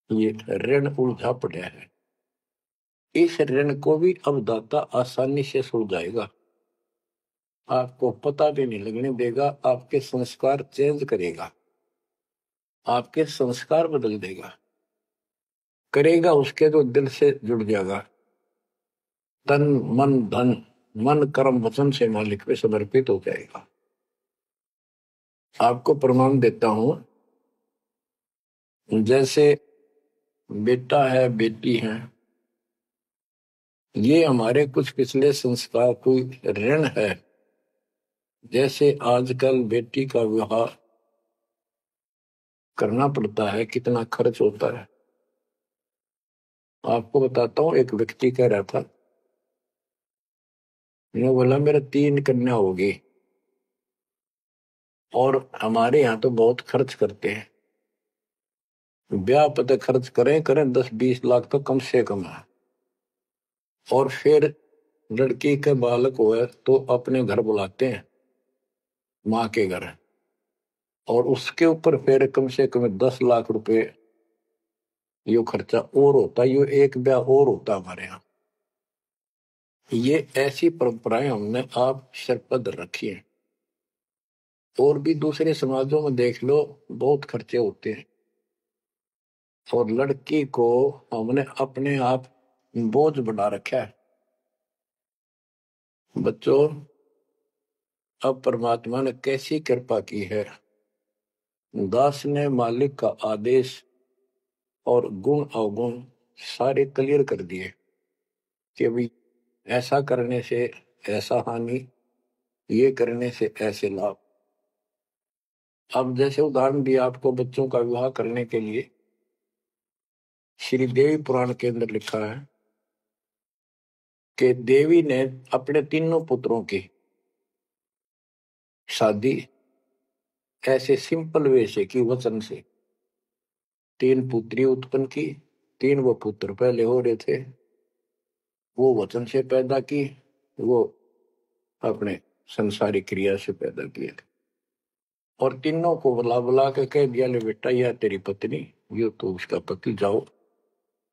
ये ऋण उलझा पड़ा है। इस ऋण को भी अब दाता आसानी से सुलझाएगा, आपको पता भी नहीं लगने देगा, आपके संस्कार चेंज करेगा, आपके संस्कार बदल देगा, करेगा उसके जो दिल से जुड़ जाएगा। तन मन धन, मन कर्म वचन से मालिक पे समर्पित हो जाएगा। आपको प्रमाण देता हूं, जैसे बेटा है बेटी है, ये हमारे कुछ पिछले संस्कार कोई ऋण है। जैसे आजकल बेटी का विवाह करना पड़ता है, कितना खर्च होता है। आपको बताता हूँ, एक व्यक्ति कह रहा था, मैं बोला मेरा 3 कन्या होगी और हमारे यहाँ तो बहुत खर्च करते हैं, ब्याह पता खर्च करें करें 10-20 लाख तो कम से कम है। और फिर लड़की के बालक हुए तो अपने घर बुलाते हैं, माँ के घर, और उसके ऊपर फिर कम से कम 10 लाख रुपए यो खर्चा और होता, यो एक ब्याह और होता हमारे यहाँ। ये ऐसी परंपराएं हमने आप सिर पर रखी है। और भी दूसरे समाजों में देख लो, बहुत खर्चे होते हैं, और लड़की को हमने अपने आप बोझ बना रखा है। बच्चों, अब परमात्मा ने कैसी कृपा की है, दास ने मालिक का आदेश और गुण अवगुण सारे क्लियर कर दिए कि भाई ऐसा करने से ऐसा हानि, ये करने से ऐसे लाभ। अब जैसे उदाहरण दिया आपको बच्चों का विवाह करने के लिए, श्री देवी पुराण के अंदर लिखा है कि देवी ने अपने तीनों पुत्रों की शादी ऐसे सिंपल वे से की, वचन से। 3 पुत्री उत्पन्न की, 3 वो पुत्र पहले हो रहे थे, वो वचन से पैदा की, वो अपने संसारिक क्रिया से पैदा किए थे। और तीनों को बुला बुला के कह दिया, ले बेटा यह तेरी पत्नी, ये तो उसका पति, जाओ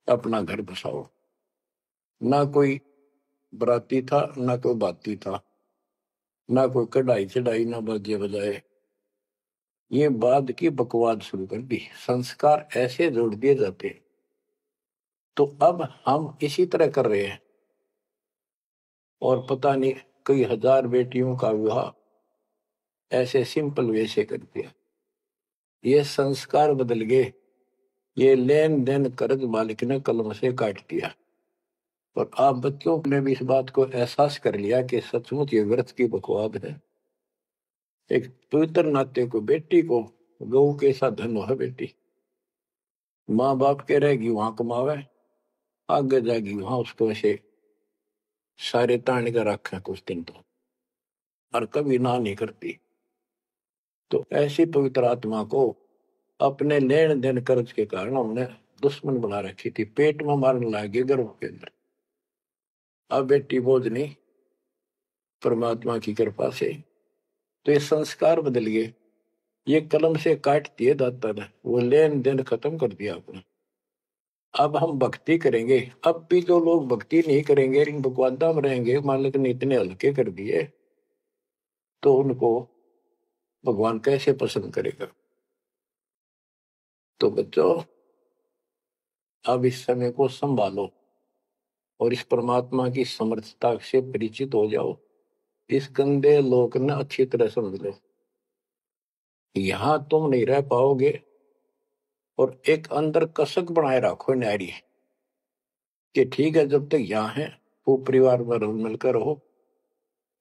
अपना घर बसाओ। ना कोई बराती था ना कोई बाती था, ना कोई कढ़ाई चढ़ाई, ना बाजे बजाए। ये बाद की बकवाद शुरू कर दी, संस्कार ऐसे जोड़ दिए जाते हैं। तो अब हम इसी तरह कर रहे हैं, और पता नहीं कई हजार बेटियों का विवाह ऐसे सिंपल वे से कर दिया। ये संस्कार बदल गए, ये लेन देन कर्ज मालिक ने कलम से काट दिया। और आप बच्चों ने भी इस बात को एहसास कर लिया कि सचमुच ये व्यर्थ की बकवाद है। एक पवित्र नाते को, बेटी को गऊ के साथ धन है बेटी, माँ बाप के रहेगी वहां कमावे, आगे जाएगी वहां उसको ऐसे सारे ताने का रखे कुछ दिन तो, और कभी ना नहीं करती। तो ऐसी पवित्र आत्मा को अपने लेन देन कर्ज के कारण हमने दुश्मन बना रखी थी, पेट में मारने लगी गर्भ के अंदर। अब बेटी बोझ नहीं, परमात्मा की कृपा से तो ये संस्कार बदल गए। ये कलम से काट दिए दाता ने, वो लेन देन खत्म कर दिया आपने। अब हम भक्ति करेंगे। अब भी जो लोग भक्ति नहीं करेंगे, इन बकवादा में रहेंगे, मालिक ने इतने हल्के कर दिए, तो उनको भगवान कैसे पसंद करेगा। तो बच्चों, अब इस समय को संभालो और इस परमात्मा की समर्थता से परिचित हो जाओ। इस गंदे लोक ने अच्छी तरह समझ लो, यहां तुम नहीं रह पाओगे। और एक अंदर कसक बनाए रखो नारी कि ठीक है, जब तक यहाँ है वो परिवार में रल मिलकर रहो,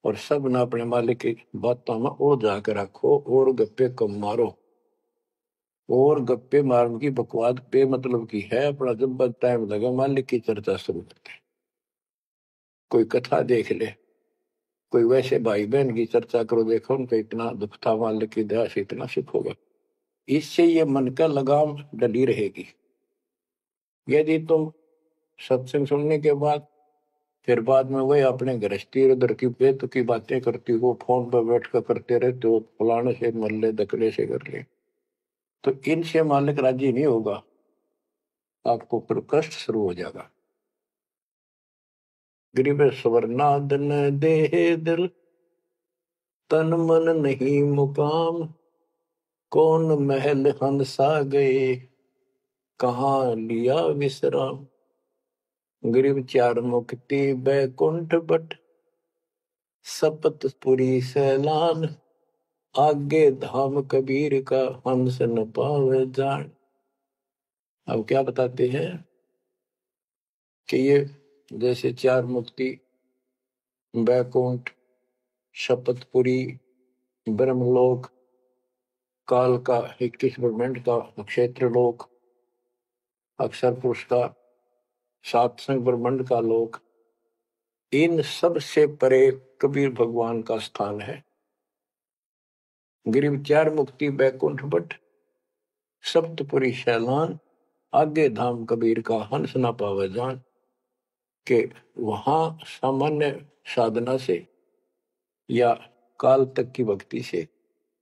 और सब ना अपने मालिक की बातों में ओ जाकर रखो, और गप्पे कम मारो। और गप्पे मारने की बकवाद पे मतलब की है, अपना जब टाइम लगा मालिक की चर्चा शुरू करते, कोई कथा देख ले, कोई वैसे भाई बहन की चर्चा करो, देखो उनका इतना दुख था, मालिक की दया से इतना सुख होगा। इससे ये मन का लगाम डली रहेगी। यदि तुम सत्संग सुनने के बाद फिर बाद में वही अपने गृहस्थी उधर की बेत की बातें करती हो, फोन पर बैठ कर करते रहते हो, फलाने से मर ले, दकले से कर ले, तो इनसे मालिक राजी नहीं होगा, आपको फिर कष्ट शुरू हो जाएगा। गरीब स्वर्णादन देह दिल, तन मन नहीं मुकाम, कौन महल हंसा गए, कहाँ लिया विश्राम। गरीब चार मुक्ति बैकुंठ बट, सपतपुरी सैलान, आगे धाम कबीर का, हंस न पावे जान। अब क्या बताते हैं कि ये जैसे चार मुक्ति, बैकुंठ, शपथपुरी, ब्रह्मलोक, काल का 21 ब्रह्मांड का क्षेत्र लोक, अक्षर पुरुष का सातसंग ब्रह्मांड का लोक, इन सब से परे कबीर भगवान का स्थान है। गिरिव चार मुक्ति बैकुंठ बट, सप्तपुरी शैलान, आगे धाम कबीर का, हंस ना पावे जान। के वहां सामान्य साधना से या काल तक की भक्ति से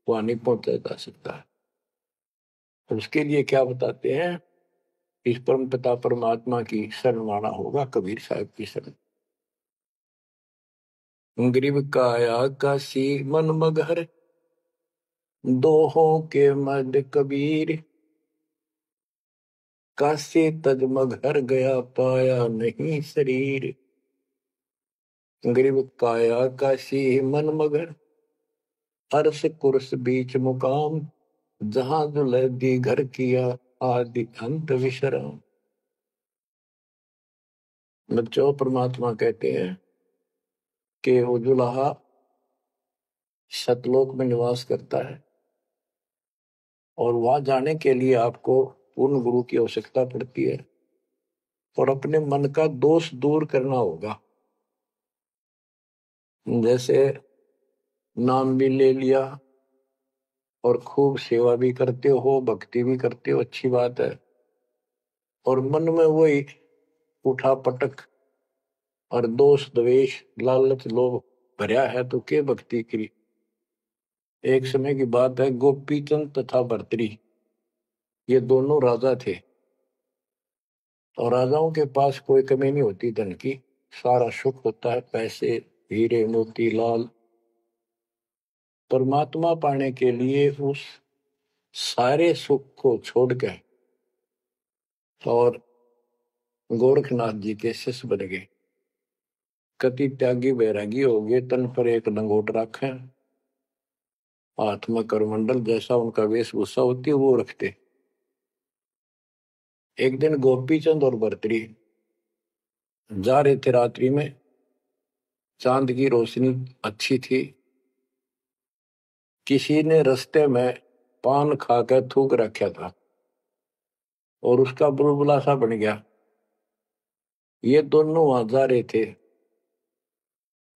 वहां नहीं पहुंचा जा सकता है। तो उसके लिए क्या बताते हैं, इस परम पिता परमात्मा की शरण माना होगा, कबीर साहब की शरण। ग्रीव काया काशी मन मगहर, दोहों के मद कबीर, काशी तज मगहर गया, पाया नहीं शरीर। ग्रीव काया काशी मन मगर, अर्श कुर्स बीच मुकाम, जहां दुलहदी घर किया, आदि अंत विश्राम। बच्चों, परमात्मा कहते हैं कि वो दुल्हा सतलोक में निवास करता है, और वहां जाने के लिए आपको पूर्ण गुरु की आवश्यकता पड़ती है, और अपने मन का दोष दूर करना होगा। जैसे नाम भी ले लिया और खूब सेवा भी करते हो, भक्ति भी करते हो, अच्छी बात है, और मन में वही उठा पटक और दोष द्वेष लालच लोभ भरा है, तो के भक्ति की। एक समय की बात है, गोपीचंद तथा भर्तरी, ये दोनों राजा थे, और राजाओं के पास कोई कमी नहीं होती धन की, सारा सुख होता है, पैसे हीरे मोती लाल, परमात्मा पाने के लिए उस सारे सुख को छोड़ के और गोरखनाथ जी के शिष्य बन गए। कति त्यागी बैरागी हो गए, तन पर एक लंगोट रखे, हाथ में करमंडल, जैसा उनका वेशभूषा होती है वो रखते। एक दिन गोपी चंद और बर्तरी जा रहे थे रात्रि में, चांद की रोशनी अच्छी थी। किसी ने रास्ते में पान खाकर थूक रखा था और उसका बुलबुला सा बन गया। ये दोनों वहां जा रहे थे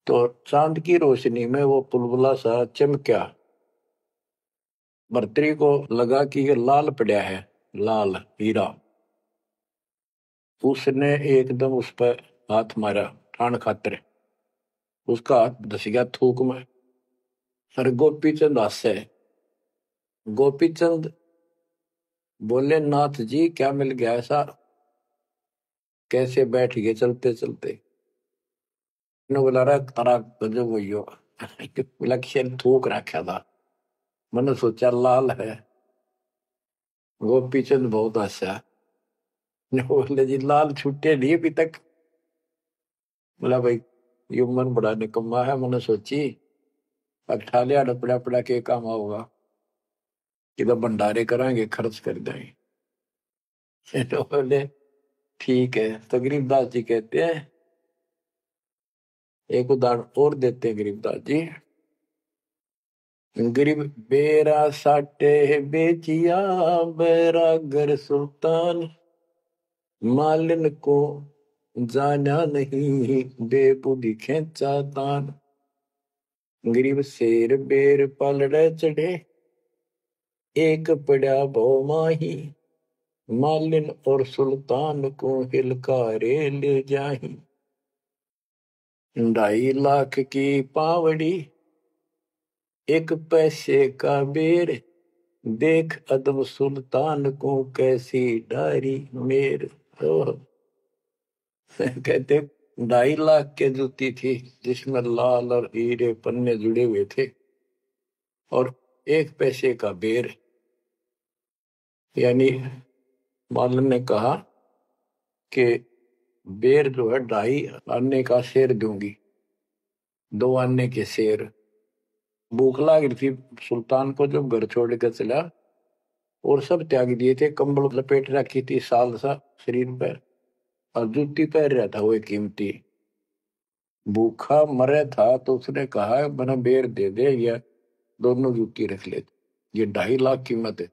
तो चांद की रोशनी में वो बुलबुला सा चमका। बर्तरी को लगा कि ये लाल पड़ा है, लाल हीरा। उसने एकदम उस पर हाथ मारा ठाण खातर, उसका हाथ धस गया थूक में। सर गोपी चंद हास्य। गोपी चंद बोले, नाथ जी क्या मिल गया ऐसा, कैसे बैठ गए चलते चलते। बोला रहा तारा गजब हुई हो, लक्ष्य थूक रखा था, मैंने सोचा लाल है। गोपी चंद बहुत हंसा। बोले जी लाल छुट्टे नहीं अभी तक। बोला भाई ये मन बड़ा निकम्मा है, मैंने सोची अब ठा लिया डपड़ा पड़ा के काम होगा, कि भंडारे कराएंगे खर्च कर देंगे। तो बोले ठीक है। तो गरीबदास जी कहते हैं, एक उदाहरण और देते हैं गरीबदास जी। गरीब बेरा साटे बेचिया बैरागर सुल्तान, मालिन को जाना नहीं बेबुद्धि खेचा तान। गरीब शेर बेर पलड़े चढ़े, एक पड़ा भो माही, मालिन और सुल्तान को हिलकारे ले जाही। 2.5 लाख की पावड़ी, एक पैसे का बेर, देख अदब सुल्तान को कैसी डारी मेर। तो कहते 2.5 लाख के जूती थी जिसमें लाल और हीरे पन्ने जुड़े हुए थे, और 1 पैसे का बेर। यानी मालन ने कहा कि बेर जो है 2.5 आने का शेर दूंगी, 2 आने के शेर। भूख लाग रही थी सुल्तान को जब घर छोड़ कर चला, और सब त्याग दिए थे, कंबल लपेट रखी थी साल सा शरीर पर, और जूती पहन रहा था वो कीमती। भूखा मरे था तो उसने कहा मैंने बेर दे दे, या दोनों जूती रख ले, ये 2.5 लाख कीमत है।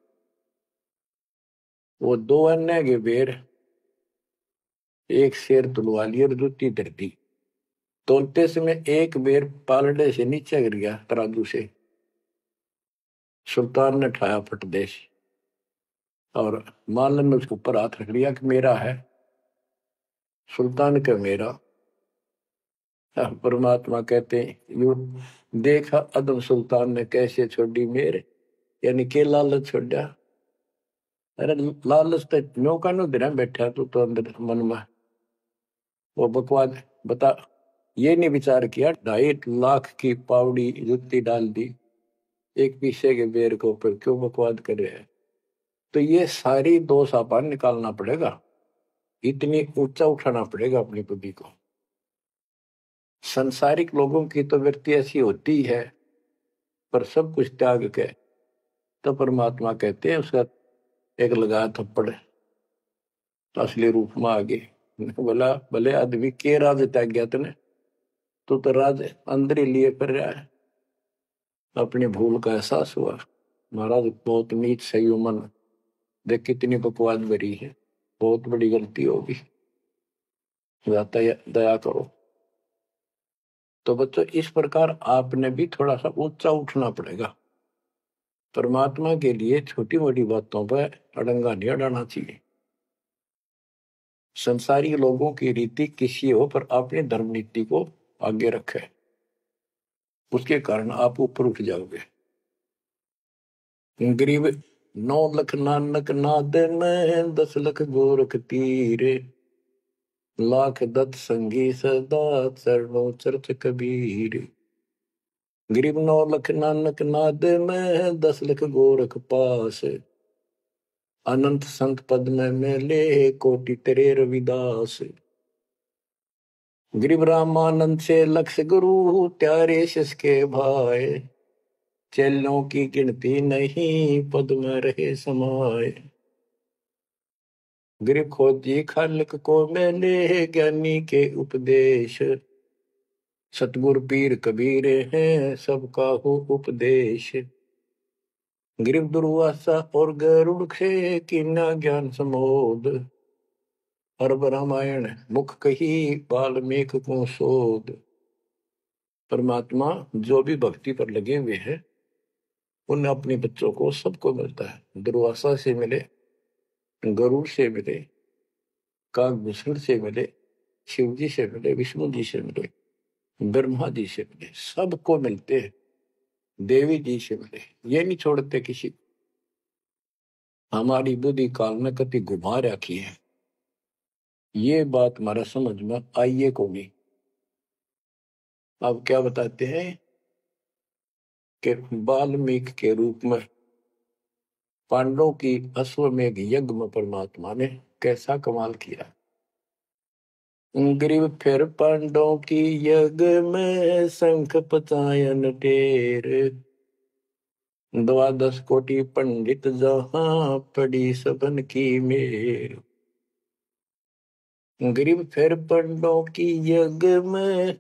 वो 2 आने के बेर, एक शेर तुलवा लिया और जूती धर दी। तोलते समय एक बेर पालड़े से नीचे गिर गया तराजू से। सुल्तान ने ठाया फटदेश, और मालन ने उसके ऊपर हाथ रख लिया कि मेरा है। सुल्तान का मेरा। परमात्मा कहते हैं यू देखा अदम सुल्तान ने कैसे छोड़ी मेरे, यानी के लालच छोड़ा। अरे लालच तो नौका नो दिन बैठा तू तो अंदर मन में वो बकवास बता। ये नहीं विचार किया 2.5 लाख की पावड़ी जुत्ती डाल दी, एक पीछे के बेर को ऊपर क्यों बकवाद कर रहे हैं। तो ये सारी दोष अपन निकालना पड़ेगा, इतनी ऊंचा उठाना पड़ेगा अपनी बुद्धि को। संसारिक लोगों की तो वृत्ति ऐसी होती है, पर सब कुछ त्याग के तो परमात्मा कहते हैं उसका एक लगा थप्पड़ असली रूप में आ गए। बोला भले आदमी के राज त्याग गया तने, तो राज अंदर ही लिए कर रहा है। अपनी भूल का एहसास हुआ, महाराज बहुत नीच सही मन, देख कितनी बकवास भरी है, बहुत बड़ी गलती होगी, दया करो। तो बच्चों इस प्रकार आपने भी थोड़ा सा ऊंचा उठना पड़ेगा। परमात्मा के लिए छोटी मोटी बातों पर अड़ंगा नहीं अड़ाना चाहिए। संसारी लोगों की रीति किसी हो, पर अपनी धर्म नीति को आगे रखे, उसके कारण आप ऊपर उठ जाओगे। गरीब 9 लाख नानक नाद में, 10 लाख गोरख तीरे, लाख दत्त संगी सदा चरणों चरत कबीर। गरीब 9 लाख नानक नाद में, 10 लाख गोरख पास। अनंत संत पद में मेले, कोटि तेरे रविदास। गरीब रामानंद से लक्ष्य गुरु, त्यारे शिष के भाई। चेलों की गिनती नहीं, पद में रहे समाये। गरीब खोजी खालिक को मेले, ज्ञानी के उपदेश। सतगुरु पीर कबीर हैं, सबका हो उपदेश। गरीब दुर्वासा और गरुड़ से, कीना ज्ञान समोद। अरब रामायण मुख कही, वाल्मीक को शोध। परमात्मा जो भी भक्ति पर लगे हुए हैं, उन अपने बच्चों को सबको मिलता है। दुर्वासा से मिले, गरुड़ से मिले, काकभूषण से मिले, शिव जी से मिले, विष्णु जी से मिले, ब्रह्मा जी से मिले, सबको मिलते हैं। देवी जी से मिले, ये नहीं छोड़ते किसी। हमारी बुद्धि काल में कति घुमा रखी है, ये बात हमारा समझ में आइए को नहीं। अब क्या बताते हैं कि वाल्मीकि के रूप में पांडवों की अश्वमेघ यज्ञ में परमात्मा ने कैसा कमाल किया। गरीब फिर पांडवों की यज्ञ में, शंख पचायन टेर। 12 कोटि पंडित जहां, पड़ी सबन की मेर। गरीब फिर पांडवों की यज्ञ में,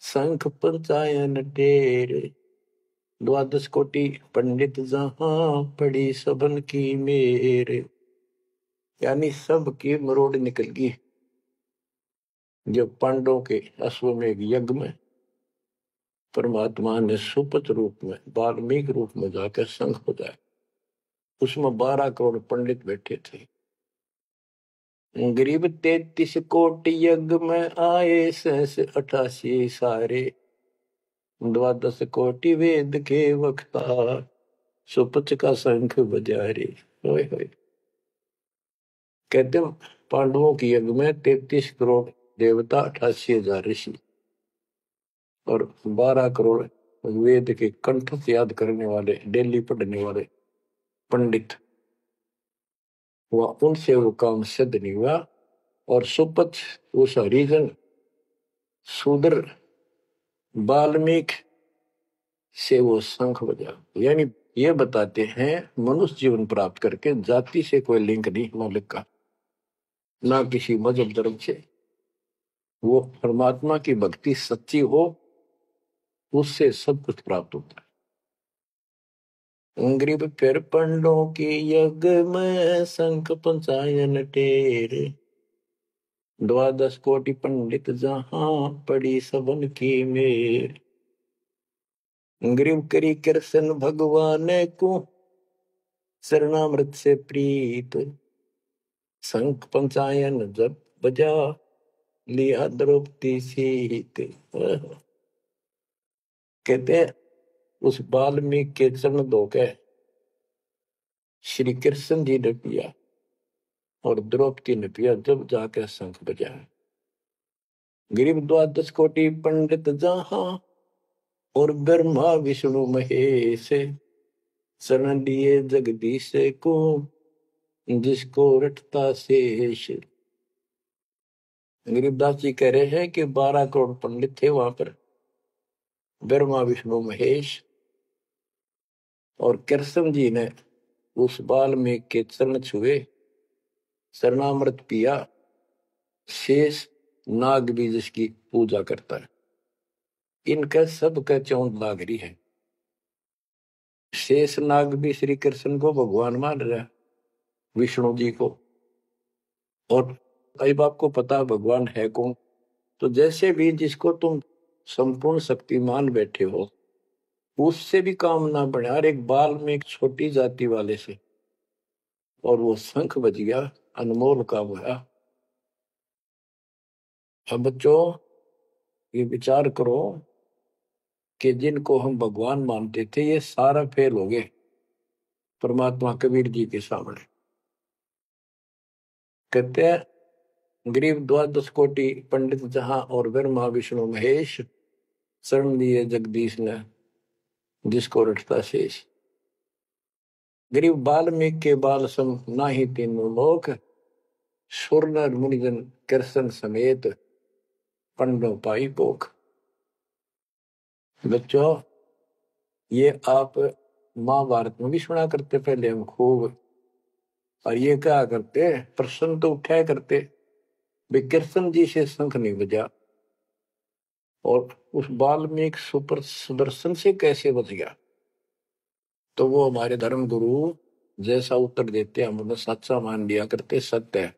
शंख पंचायन टेर। 12 कोटि पंडित जहां, पड़ी सबन की मेर। यानी सबकी मरोड़ निकल गई जब पांडवों के अश्वमेघ यज्ञ में परमात्मा ने सुपत रूप में, वाल्मीकि रूप में जाकर शंख बजाया। उसमें 12 करोड़ पंडित बैठे थे। गरीब 33 कोटि यज्ञ में आए, 88 सारे। 12 कोटि वेद के वक्ता, सुपच का शंख बजारे। होए होए। कहते पांडवों की यज्ञ में 33 करोड़ देवता, 88,000 ऋषि और 12 करोड़ वेद के कंठ से याद करने वाले, डेली पढ़ने वाले पंडित। वह उनसे वो काम सिद्ध नहीं हुआ। और सुपथ उस हरिजन शूद्र वाल्मीकि से वो शंख बजा। यानी ये बताते हैं मनुष्य जीवन प्राप्त करके जाति से कोई लिंक नहीं मालिक का, ना किसी मजहब धर्म से। वो परमात्मा की भक्ति सच्ची हो, उससे सब कुछ प्राप्त होता है। गरीब फिर पंडों की यज्ञ में, शंख पंचायन टेर। 12 कोटि पंडित जहां, पड़ी सबन की मेर। गरीब करी कृष्ण भगवान को, शरणामृत से प्रीत। शंख पंचायन जब बजा, लिया द्रौपदी सीत। कहते हैं उस वाल्मीकि के चरण धोके श्री कृष्ण जी ने पिया और द्रौपदी ने पिया, जब जाकर शंख बजा। गरीब 12 कोटि पंडित जहां, और ब्रह्मा विष्णु महेश। शरण लिए जगदीश को, जिसको रटता शेष। गरीबदास जी कह रहे हैं कि 12 करोड़ पंडित थे वहां पर, ब्रह्मा विष्णु महेश। और कृष्ण जी ने उस वाल्मीकि के चरण छुए, शरणामृत पिया। शेष नाग भी जिसकी पूजा करता है, इनका सबका चौंध लाग रही है। शेष नाग भी श्री कृष्ण को भगवान मान रहा है, विष्णु जी को। और अब आपको पता भगवान है कौन। तो जैसे भी जिसको तुम संपूर्ण शक्ति मान बैठे हो, उससे भी काम ना बढ़े। हर एक बाल में एक छोटी जाति वाले से, और वो शंख बज गया, अनमोल काम हुआ। अब बच्चों ये विचार करो कि जिनको हम भगवान मानते थे, ये सारा फेल हो गए परमात्मा कबीर जी के सामने। कहते हैं गरीब 12 कोटि पंडित जहां, और ब्रह्मा विष्णु महेश। शरण दिए जगदीश ने, जिसको रटता शेष। गरीब बाल्मीकि के बाल सम नाही तीनों लोक, सुर नर मुनिजन कृष्ण समेत पंडो पाई पोख। बच्चों, ये आप महाभारत में भी सुना करते पहले हम खूब, और ये क्या करते, प्रश्न तो उठाया करते, कृष्ण जी से शंख नहीं बजा, और उस वाल्मीकि सुपर सुदर्शन से कैसे बच गया। तो वो हमारे धर्म गुरु जैसा उत्तर देते हम उन्हें सच्चा मान लिया करते, सत्य है,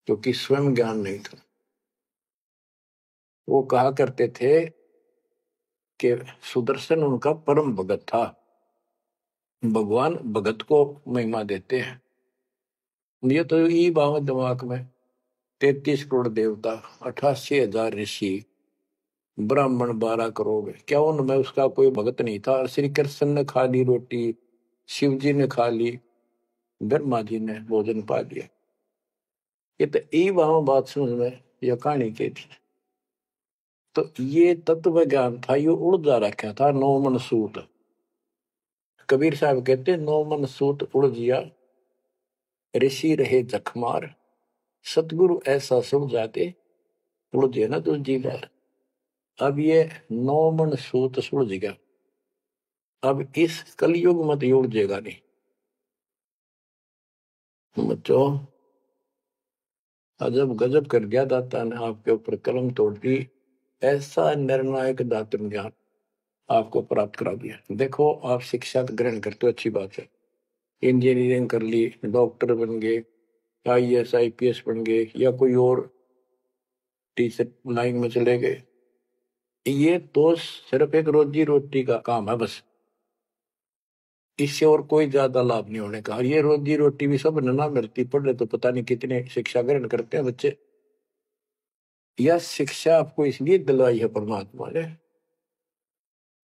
क्योंकि स्वयं ज्ञान नहीं था। वो कहा करते थे कि सुदर्शन उनका परम भगत था। भगवान भगत को महिमा देते हैं। ये तो ये बात दिमाग में, 33 करोड़ देवता, 88,000 ऋषि, ब्राह्मण 12 करोड़, क्या उनमें उसका कोई भगत नहीं था। श्री कृष्ण ने खा ली रोटी, शिव जी ने खा ली, ब्रह्मा जी ने भोजन पा लिया। ये तो ई वहां बात समझ में, यह कहानी के थी। तो ये तत्व ज्ञान था, ये उड़ जा रखा था। 9 मन सूत, कबीर साहब कहते 9 मन सूत उड़ जिया, ऋषि रहे जखमार, सतगुरु ऐसा सब जाते उड़ जे ना दूजी बार। अब ये 9 मन सूत सुलझ गया, अब इस कलयुग मत उड़जेगा नहीं। बच्चों, अजब गजब कर गया दाता ने आपके ऊपर कलम तोड़ दी, ऐसा निर्णायक दातन ज्ञान आपको प्राप्त करा दिया। देखो, आप शिक्षा ग्रहण करते हो, अच्छी बात है, इंजीनियरिंग कर ली, डॉक्टर बन गए, IAS IPS बन गए, या कोई और टीचर लाइन में चले गए। ये तो सिर्फ एक रोजी रोटी का काम है बस, इससे और कोई ज्यादा लाभ नहीं होने का। और ये रोजी रोटी भी सब ना मिलती, पढ़ ले तो पता नहीं कितने शिक्षा ग्रहण करते हैं बच्चे। यह शिक्षा आपको इसलिए दिलवाई है परमात्मा ने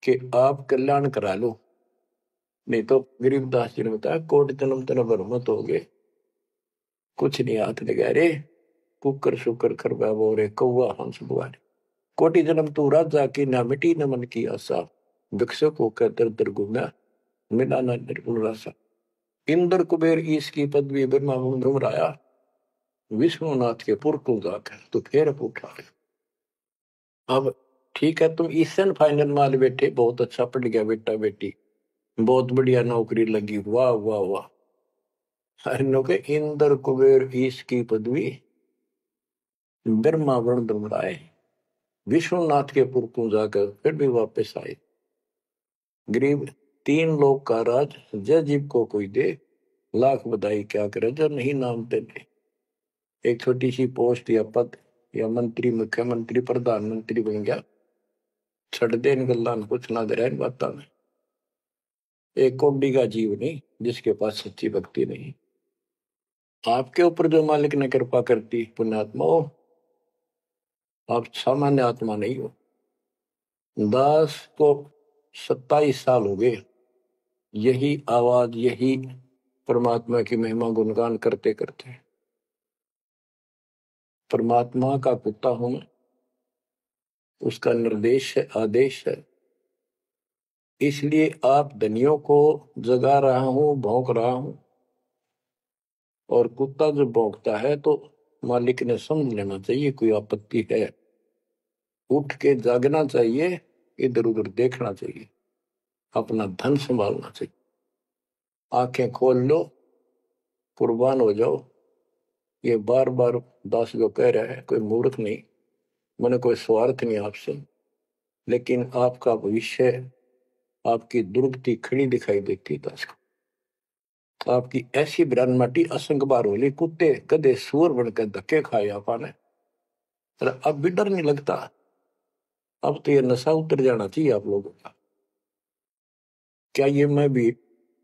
कि आप कल्याण करा लो। नहीं तो गरीबदास जी ने बताया, कोट जन्म तन भरमत हो गए, कुछ नहीं हाथ लगा रे, कुकर शुकर कर बोरे कौआ हंस बुआरे। कोटि जन्म तू राजा की, ना मिटी न मन की आशा, भिक्षुक होकर दर दर घूमा, मिला ना निर्गुण रासा। इंद्र कुबेर ईश की पदवी ब्रह्मा घुमराया, विष्णुनाथ के पुर को जाकर तो फिर उठा। अब ठीक है, तुम ईसन फाइनल माल बैठे, बहुत अच्छा पढ़ गया बेटा बेटी, बहुत बढ़िया नौकरी लगी, वाह वाह वाह। के इंद्र कुबेर ईश की पदवी ब्रह्मा वर्ण घुमराए, विश्वनाथ के पुर को जाकर फिर भी वापस आए। गरीब 3 लोक का राज जय जीव को कोई दे, लाख बधाई क्या करे जो नहीं नाम तेरे। एक छोटी सी पोस्ट या पद या मंत्री, मुख्यमंत्री, प्रधानमंत्री बन गया, छड़ दे गल्ला कुछ ना दे रहा बात में। एक कौड़ी का जीव नहीं जिसके पास सच्ची भक्ति नहीं। आपके ऊपर जो मालिक ने कृपा करती, पुण्यात्मा हो, आप सामान्य आत्मा नहीं हो। दास को 27 साल हो गए यही आवाज, यही परमात्मा की महिमा गुणगान करते करते। परमात्मा का कुत्ता हूं मैं, उसका निर्देश है, आदेश है, इसलिए आप धनियों को जगा रहा हूं, भौंक रहा हूं। और कुत्ता जब भौंकता है तो मालिक ने समझ लेना चाहिए कोई आपत्ति है, उठ के जागना चाहिए, इधर उधर देखना चाहिए, अपना धन संभालना चाहिए। आंखें खोल लो, कुर्बान हो जाओ। ये बार बार दास जो कह रहा है, कोई मूर्ख नहीं, मैंने कोई स्वार्थ नहीं आपसे, लेकिन आपका भविष्य, आपकी दुर्गति खड़ी दिखाई देती दास को। आपकी ऐसी ब्रह्माटी असंग बार होली, कुत्ते गधे सुअर बनकर धक्के खाए आपने, अब भी डर नहीं लगता। अब तो ये नशा उतर जाना चाहिए आप लोगों का। क्या ये मैं भी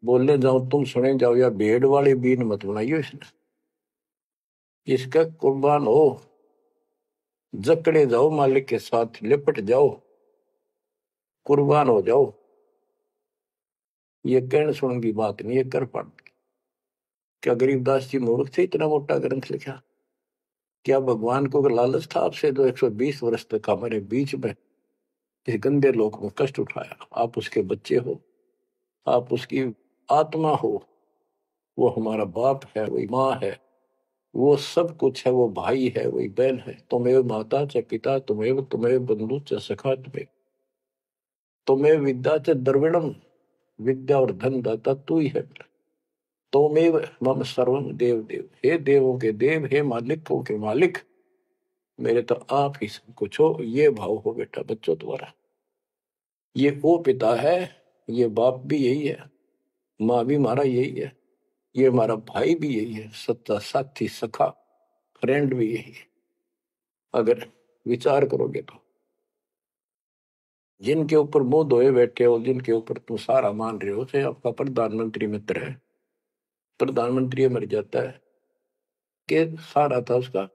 बोलने जाऊं तुम सुने जाओ, या भेड़ वाले बीन मत बनाइयो इसने। इसका कुर्बान हो, जकड़े जाओ, मालिक के साथ लिपट जाओ, कुर्बान हो जाओ। ये कहने सुन की बात नहीं, ये कर पड़। क्या गरीबदास जी मूर्ख थे इतना मोटा ग्रंथ लिखा? क्या भगवान को लालच था आपसे जो 120 वर्ष तक हमारे बीच में इस गंदे लोक में कष्ट उठाया, आप उसके बच्चे हो, आप उसकी आत्मा हो, वो हमारा बाप है, वही माँ है, वो सब कुछ है, वो भाई है, वही बहन है। तुम्हें माता च पिता तुम्हें, तुम्हें बंधु च सखा तुम्हें विद्या च द्रविणम, विद्या और धन दाता तू ही है। तोमेव मम सर्वम देव देव, हे देवों के देव, हे मालिकों के मालिक, मेरे तो आप ही सब कुछ हो। ये भाव हो बेटा बच्चों तुम्हारा। ये वो पिता है, ये बाप भी यही है, माँ भी हमारा यही है, ये हमारा भाई भी यही है, सच्चा साथी सखा फ्रेंड भी यही है। अगर विचार करोगे तो जिनके ऊपर मुंह धोए बैठे हो, जिनके ऊपर तुम सारा मान रहे हो, चाहे आपका प्रधानमंत्री मित्र है, प्रधानमंत्री मर जाता है कि सारा था उसका,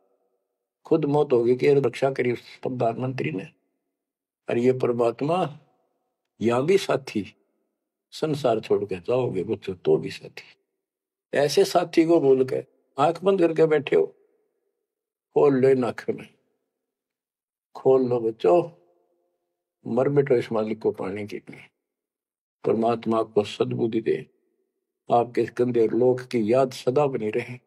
खुद मौत होगी कि रक्षा करी उस प्रधानमंत्री ने। और ये परमात्मा यहाँ भी साथी, संसार छोड़ के जाओगे बच्चों तो भी साथी। ऐसे साथी को बोल के आंख बंद करके बैठे हो, खोल लो नाक में, खोल लो बच्चों, मर बैठो इस मालिक को पाने के लिए। परमात्मा आपको सद्बुद्धि दे, आपके गंदे लोक की याद सदा बनी रहे,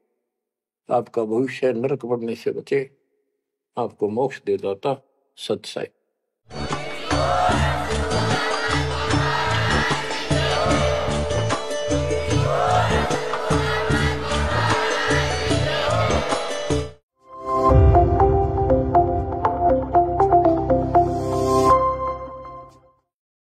आपका भविष्य नरक बढ़ने से बचे, आपको मोक्ष दे दाता सत साई।